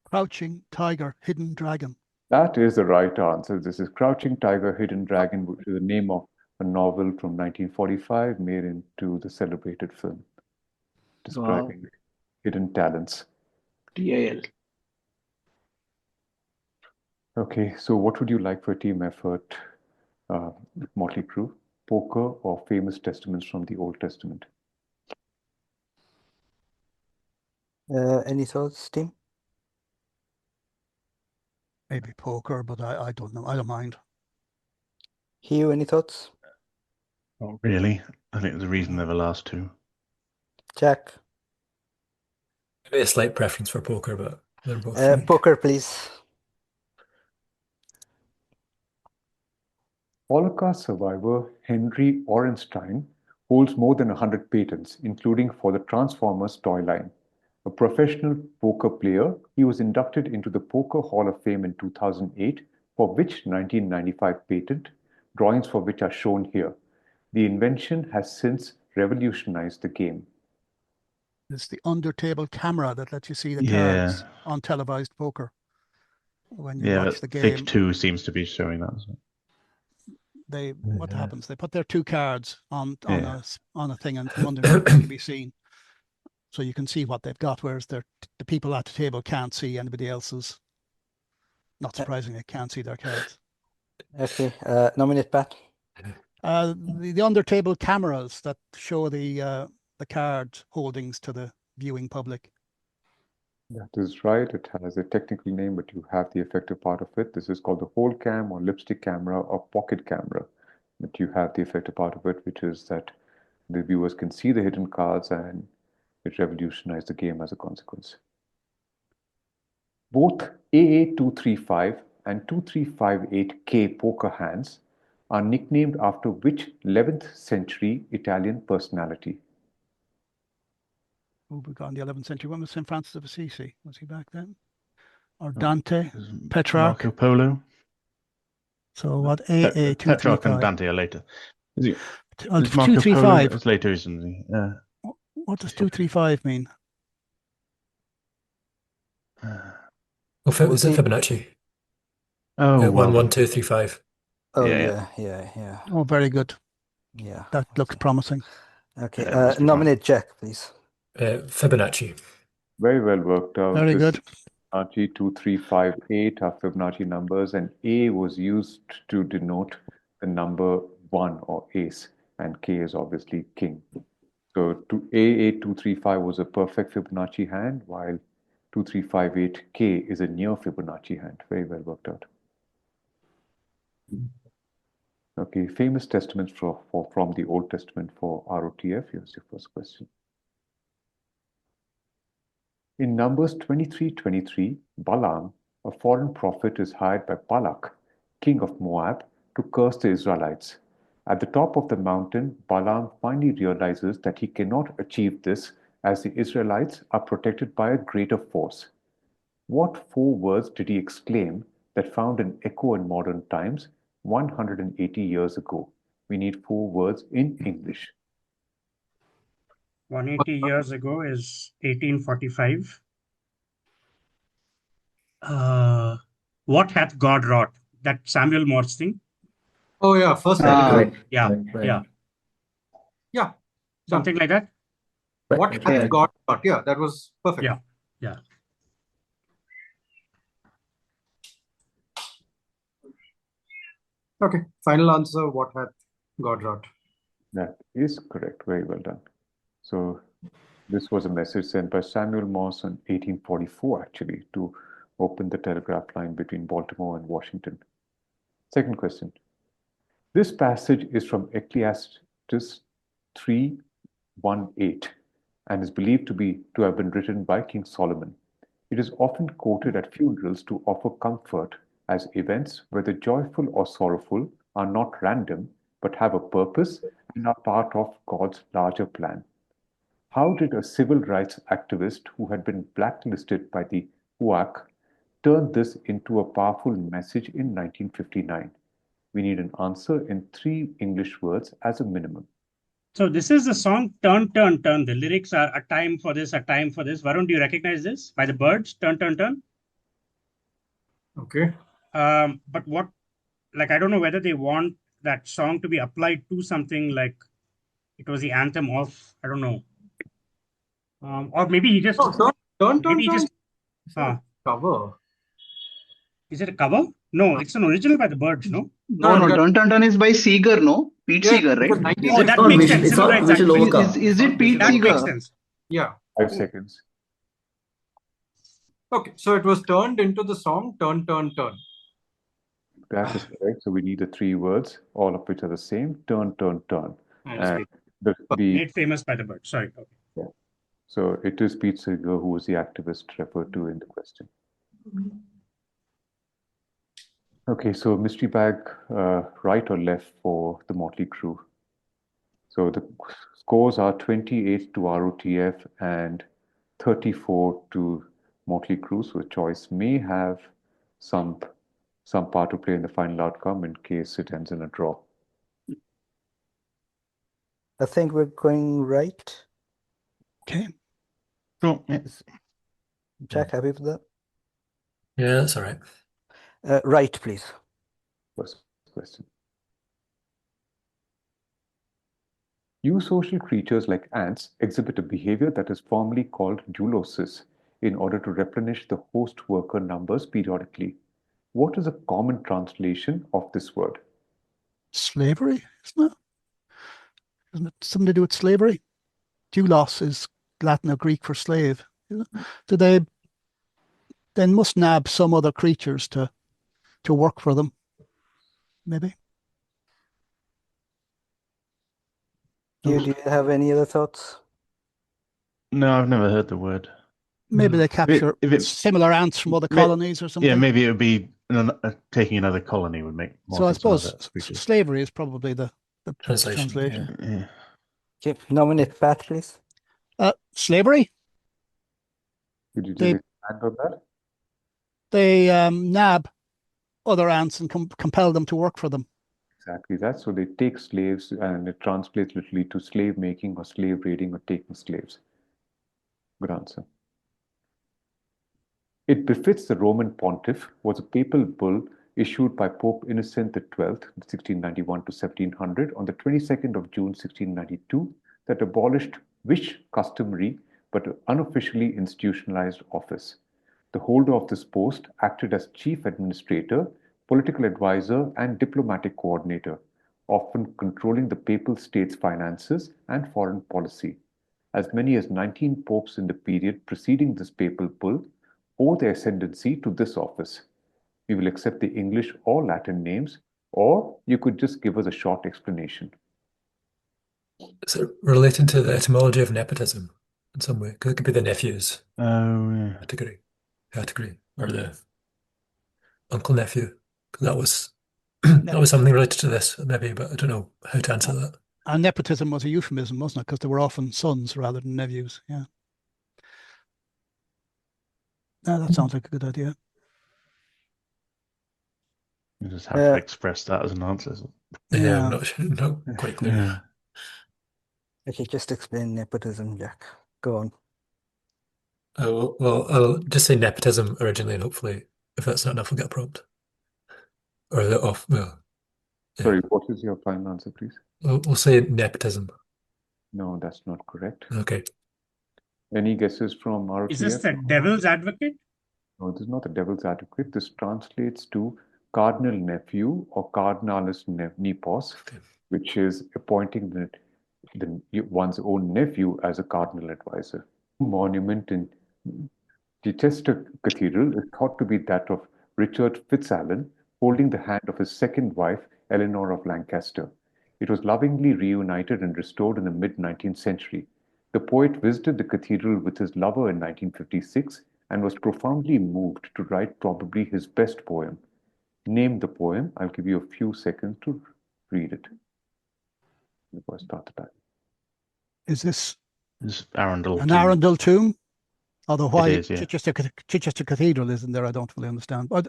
Crouching Tiger, Hidden Dragon. That is the right answer. This is Crouching Tiger, Hidden Dragon, which is the name of a novel from 1945 made into the celebrated film describing hidden talents. TIL. Okay, so what would you like for a team effort, Motley Crew? Poker or famous testaments from the Old Testament? Any thoughts, team? Maybe poker, but I don't know. I don't mind. Hugh, any thoughts? Not really. I think there's a reason they're the last two. Jack? Maybe a slight preference for poker, but they're both fine. Poker, please. Holocaust survivor Henry Orenstein holds more than 100 patents, including for the Transformers toy line. A professional poker player, he was inducted into the Poker Hall of Fame in 2008, for which 1995 patent, drawings for which are shown here. The invention has since revolutionized the game. It's the under-table camera that lets you see the Yeah. cards on televised poker. When you Yeah, watch the Fake game, 2 seems to be showing that. what happens? They put their two cards on Yeah. a thing, and from underneath they can be seen. So you can see what they've got, whereas the people at the table can't see anybody else's. Not surprisingly, can't see their cards. Okay, nominate Pat. The under-table cameras that show the card holdings to the viewing public. That is right. It has a technical name, but you have the effective part of it. This is called the whole cam or lipstick camera or pocket camera. But you have the effective part of it, which is that the viewers can see the hidden cards, and it revolutionized the game as a consequence. Both AA235 and 2358K poker hands are nicknamed after which 11th century Italian personality? Who we got in the 11th century? When was St. Francis of Assisi? Was he back then? Or Dante? Petrarch? Marco Polo? So what? AA235. Petrarch and Dante are later. Is it? Is Marco 235. Polo is later, isn't he? What does 235 mean? Was it Fibonacci? Oh, 1, 1, 2, 3, 5. Oh, yeah. Oh, very good. Yeah. That looks promising. Okay, nominate Jack, please. Fibonacci. Very well worked out. Very good. Fibonacci 2358 are Fibonacci numbers, and A was used to denote the number 1 or ace, and K is obviously king. So AA235 was a perfect Fibonacci hand, while 2358K is a near Fibonacci hand. Very well worked out. Okay, famous testaments from the Old Testament for ROTF. Here's your first question. In Numbers 23:23, Balaam, a foreign prophet, is hired by Balak, king of Moab, to curse the Israelites. At the top of the mountain, Balaam finally realizes that he cannot achieve this as the Israelites are protected by a greater force. What 4 words did he exclaim that found an echo in modern times 180 years ago? We need 4 words in English. 180 years ago is 1845. What hath God wrought? That Samuel Morse thing. Oh yeah, first Right. Yeah, Right. yeah. Yeah. Something like that. What Right. hath God wrought? Yeah, that was perfect. Yeah, yeah. Okay. Final answer, what hath God wrought? That is correct. Very well done. So this was a message sent by Samuel Morse in 1844, actually, to open the telegraph line between Baltimore and Washington. Second question. This passage is from Ecclesiastes 3:1-8 and is believed to have been written by King Solomon. It is often quoted at funerals to offer comfort, as events, whether joyful or sorrowful, are not random but have a purpose and are part of God's larger plan. How did a civil rights activist who had been blacklisted by the UAC turn this into a powerful message in 1959? We need an answer in 3 English words as a minimum. So this is the song Turn, Turn, Turn. The lyrics are a time for this, a time for this. Varun, do you recognize this? By the Birds, Turn, Turn, Turn. Okay. But what, like, I don't know whether they want that song to be applied to something like it was the anthem of, I don't know. Or maybe he just, Turn, maybe he just, cover. Is it a cover? No, it's an original by the Birds, no? No, Turn Turn Turn is by Seeger, no? Pete Seeger, right? Oh, that makes sense. Civil rights activist. Is it Pete That Seeger? makes sense. Yeah. 5 seconds. Okay, so it was turned into the song Turn, Turn, Turn. That is correct. So we need the 3 words, all of which are the same. Turn, turn, turn. And Made famous by the Birds. Sorry. Okay. Yeah. So it is Pete Seeger who was the activist referred to in the question. Okay, so mystery bag, right or left for the Motley Crew? So the scores are 28 to ROTF and 34 to Motley Crew, so a choice may have some part to play in the final outcome in case it ends in a draw. I think we're going right. Okay. Cool. Yeah. Jack, happy with that? Yeah, that's all right. Right, please. First question. Eusocial creatures like ants exhibit a behavior that is formally called doulosis in order to replenish the host worker numbers periodically. What is a common translation of this word? Slavery, isn't it? Isn't it something to do with slavery? Doulos is Latin or Greek for slave. Do they then must nab some other creatures to work for them? Maybe. Do you have any other thoughts? No, I've never heard the word. Maybe they capture If it's similar ants from other colonies or something. Yeah, maybe it would be taking another colony would make more So I sense than suppose other creatures. slavery is probably the Translation. translation. Yeah. Okay, nominate Pat, please. Slavery. Could you They- just expand on that? They nab other ants and compel them to work for them. Exactly that. So they take slaves, and it translates literally to slave making or slave raiding or taking slaves. Good answer. It befits the Roman pontiff was a papal bull issued by Pope Innocent XII, 1691 to 1700, on the 22nd of June, 1692, that abolished wish customary but unofficially institutionalized office. The holder of this post acted as chief administrator, political advisor, and diplomatic coordinator, often controlling the papal state's finances and foreign policy. As many as 19 popes in the period preceding this papal bull owe their ascendancy to this office. We will accept the English or Latin names, or you could just give us a short explanation. Is it related to the etymology of nepotism in some way? Because it could be the nephews. Oh, yeah. Category, or the uncle nephew. That was that was something related to this, maybe, but I don't know how to answer that. And nepotism was a euphemism, wasn't it? Because they were often sons rather than nephews. Yeah. That sounds like a good idea. You just have to express that as an answer. Yeah, I'm not sure, not quite clear. Yeah. Okay, just explain nepotism, Jack. Go on. Well, I'll just say nepotism originally, and hopefully, if that's not enough, we'll get a prompt. Or the off. Well, yeah. Sorry, what is your final answer, please? We'll say nepotism. No, that's not correct. Okay. Any guesses from ROTF? Is this the devil's advocate? No, this is not the devil's advocate. This translates to cardinal nephew or cardinalis nepos, which is appointing one's own nephew as a cardinal advisor. Monument in Chichester Cathedral is thought to be that of Richard Fitzalan holding the hand of his second wife, Eleanor of Lancaster. It was lovingly reunited and restored in the mid-19th century. The poet visited the cathedral with his lover in 1956 and was profoundly moved to write probably his best poem. Name the poem. I'll give you a few seconds to read it before I start the time. Is this Arundel an tomb. Arundel tomb? Although why is, yeah. Chichester Cathedral isn't there, I don't fully understand. But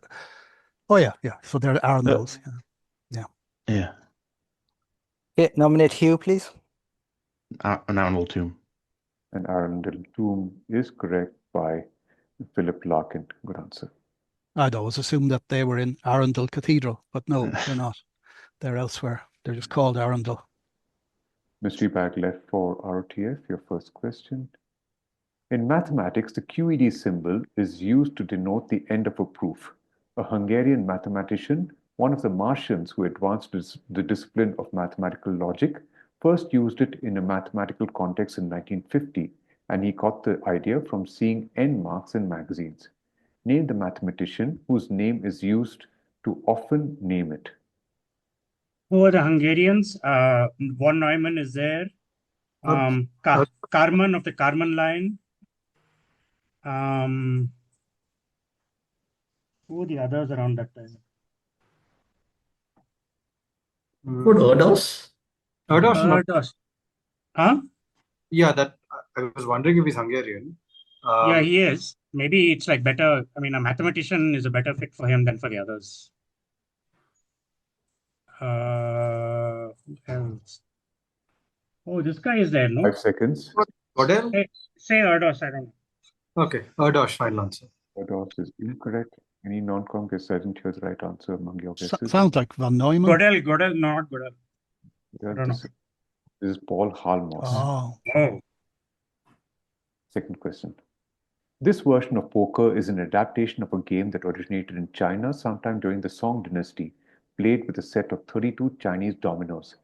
oh yeah. So they're Arundels. Yeah. Okay, nominate Hugh, please. An Arundel tomb. An Arundel tomb is correct by Philip Larkin. Good answer. I'd always assumed that they were in Arundel Cathedral, but no, they're not. They're elsewhere. They're just called Arundel. Mystery bag left for ROTF, your first question. In mathematics, the QED symbol is used to denote the end of a proof. A Hungarian mathematician, one of the Martians who advanced the discipline of mathematical logic, first used it in a mathematical context in 1950, and he got the idea from seeing N marks in magazines. Name the mathematician whose name is used to often name it. Who are the Hungarians? Von Neumann is there. Karman of the Karman line. Who are the others around that time? Would Erdos? Erdos. Huh? Yeah, that I was wondering if he's Hungarian. Yeah, he is. Maybe it's like better. I mean, a mathematician is a better fit for him than for the others. Who else? Oh, this guy is there, no? 5 seconds. Godel? Say Erdos, I don't know. Okay, Erdos, final answer. Erdos is incorrect. Any non-com guess? I didn't hear the right answer among your guesses. Sounds like Van Neumann. Godel, not Godel. Yeah, I don't know. This is Paul Halmos. Oh. Second question. This version of poker is an adaptation of a game that originated in China sometime during the Song dynasty, played with a set of 32 Chinese dominoes.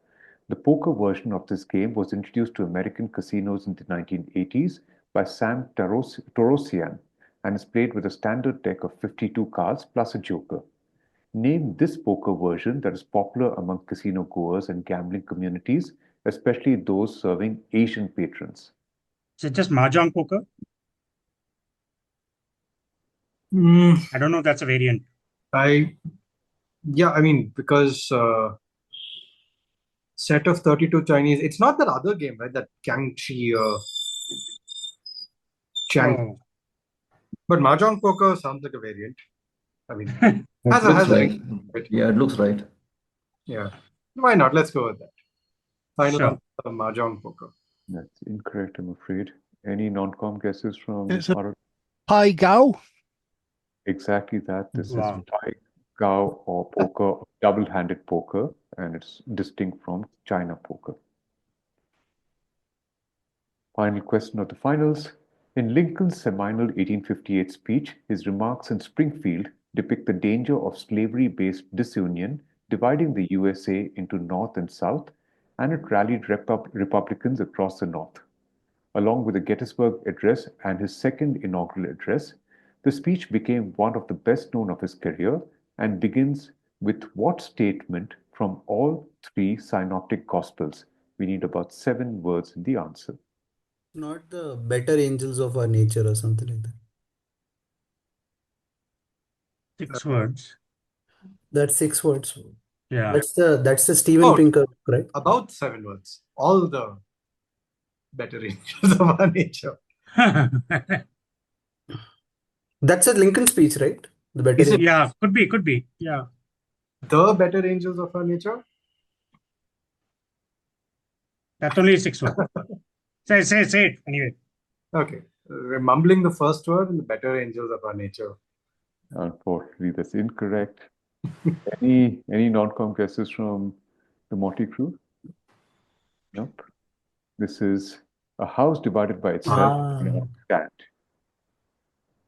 The poker version of this game was introduced to American casinos in the 1980s by Sam Torosian and is played with a standard deck of 52 cards plus a joker. Name this poker version that is popular among casino goers and gambling communities, especially those serving Asian patrons. Is it just Mahjong poker? I don't know if that's a variant. Yeah, I mean, because set of 32 Chinese, it's not that other game, right? That Jiangqi Chang. Oh. But Mahjong poker sounds like a variant. I mean, Yeah, it looks right. Yeah. Why not? Let's go with that. Final Sure. answer, Mahjong poker. That's incorrect, I'm afraid. Any non-com guesses from Is it Arun? Pai Gao? Exactly that. This Wow. is Pai Gao or poker, double-handed poker, and it's distinct from China poker. Final question of the finals. In Lincoln's seminal 1858 speech, his remarks in Springfield depict the danger of slavery-based disunion dividing the USA into North and South, and it rallied Republicans across the North. Along with the Gettysburg Address and his second inaugural address, the speech became one of the best known of his career and begins with what statement from all three synoptic gospels? We need about 7 words in the answer. Not the better angels of our nature or something like that. 6 words. That's 6 words. Yeah. That's the Steven Pinker, right? About 7 words. All the better angels of our nature. That's a Lincoln speech, right? The better Is it? angels. Yeah, could be. Yeah. The better angels of our nature? That's only 6 words. Say it anyway. Okay. We're mumbling the first word and the better angels of our nature. Unfortunately, that's incorrect. Any non-com guesses from the Motley Crew? Nope. This is a house divided by itself cannot stand.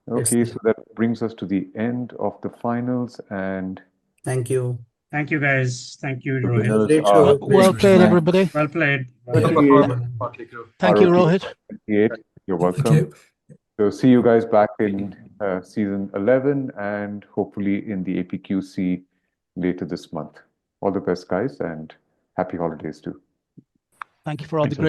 Okay, so that brings us to the end of the finals, and Thank you. Thank you, guys. Thank you, the Rohit. winners Great are show. Well played, everybody. Well played. Good performance, Motley Crew. Thank you, ROTF Rohit. 28. You're welcome. So see you guys back in season 11 and hopefully in the APQC later this month. All the best, guys, and happy holidays too. Thank you for all the Thanks, great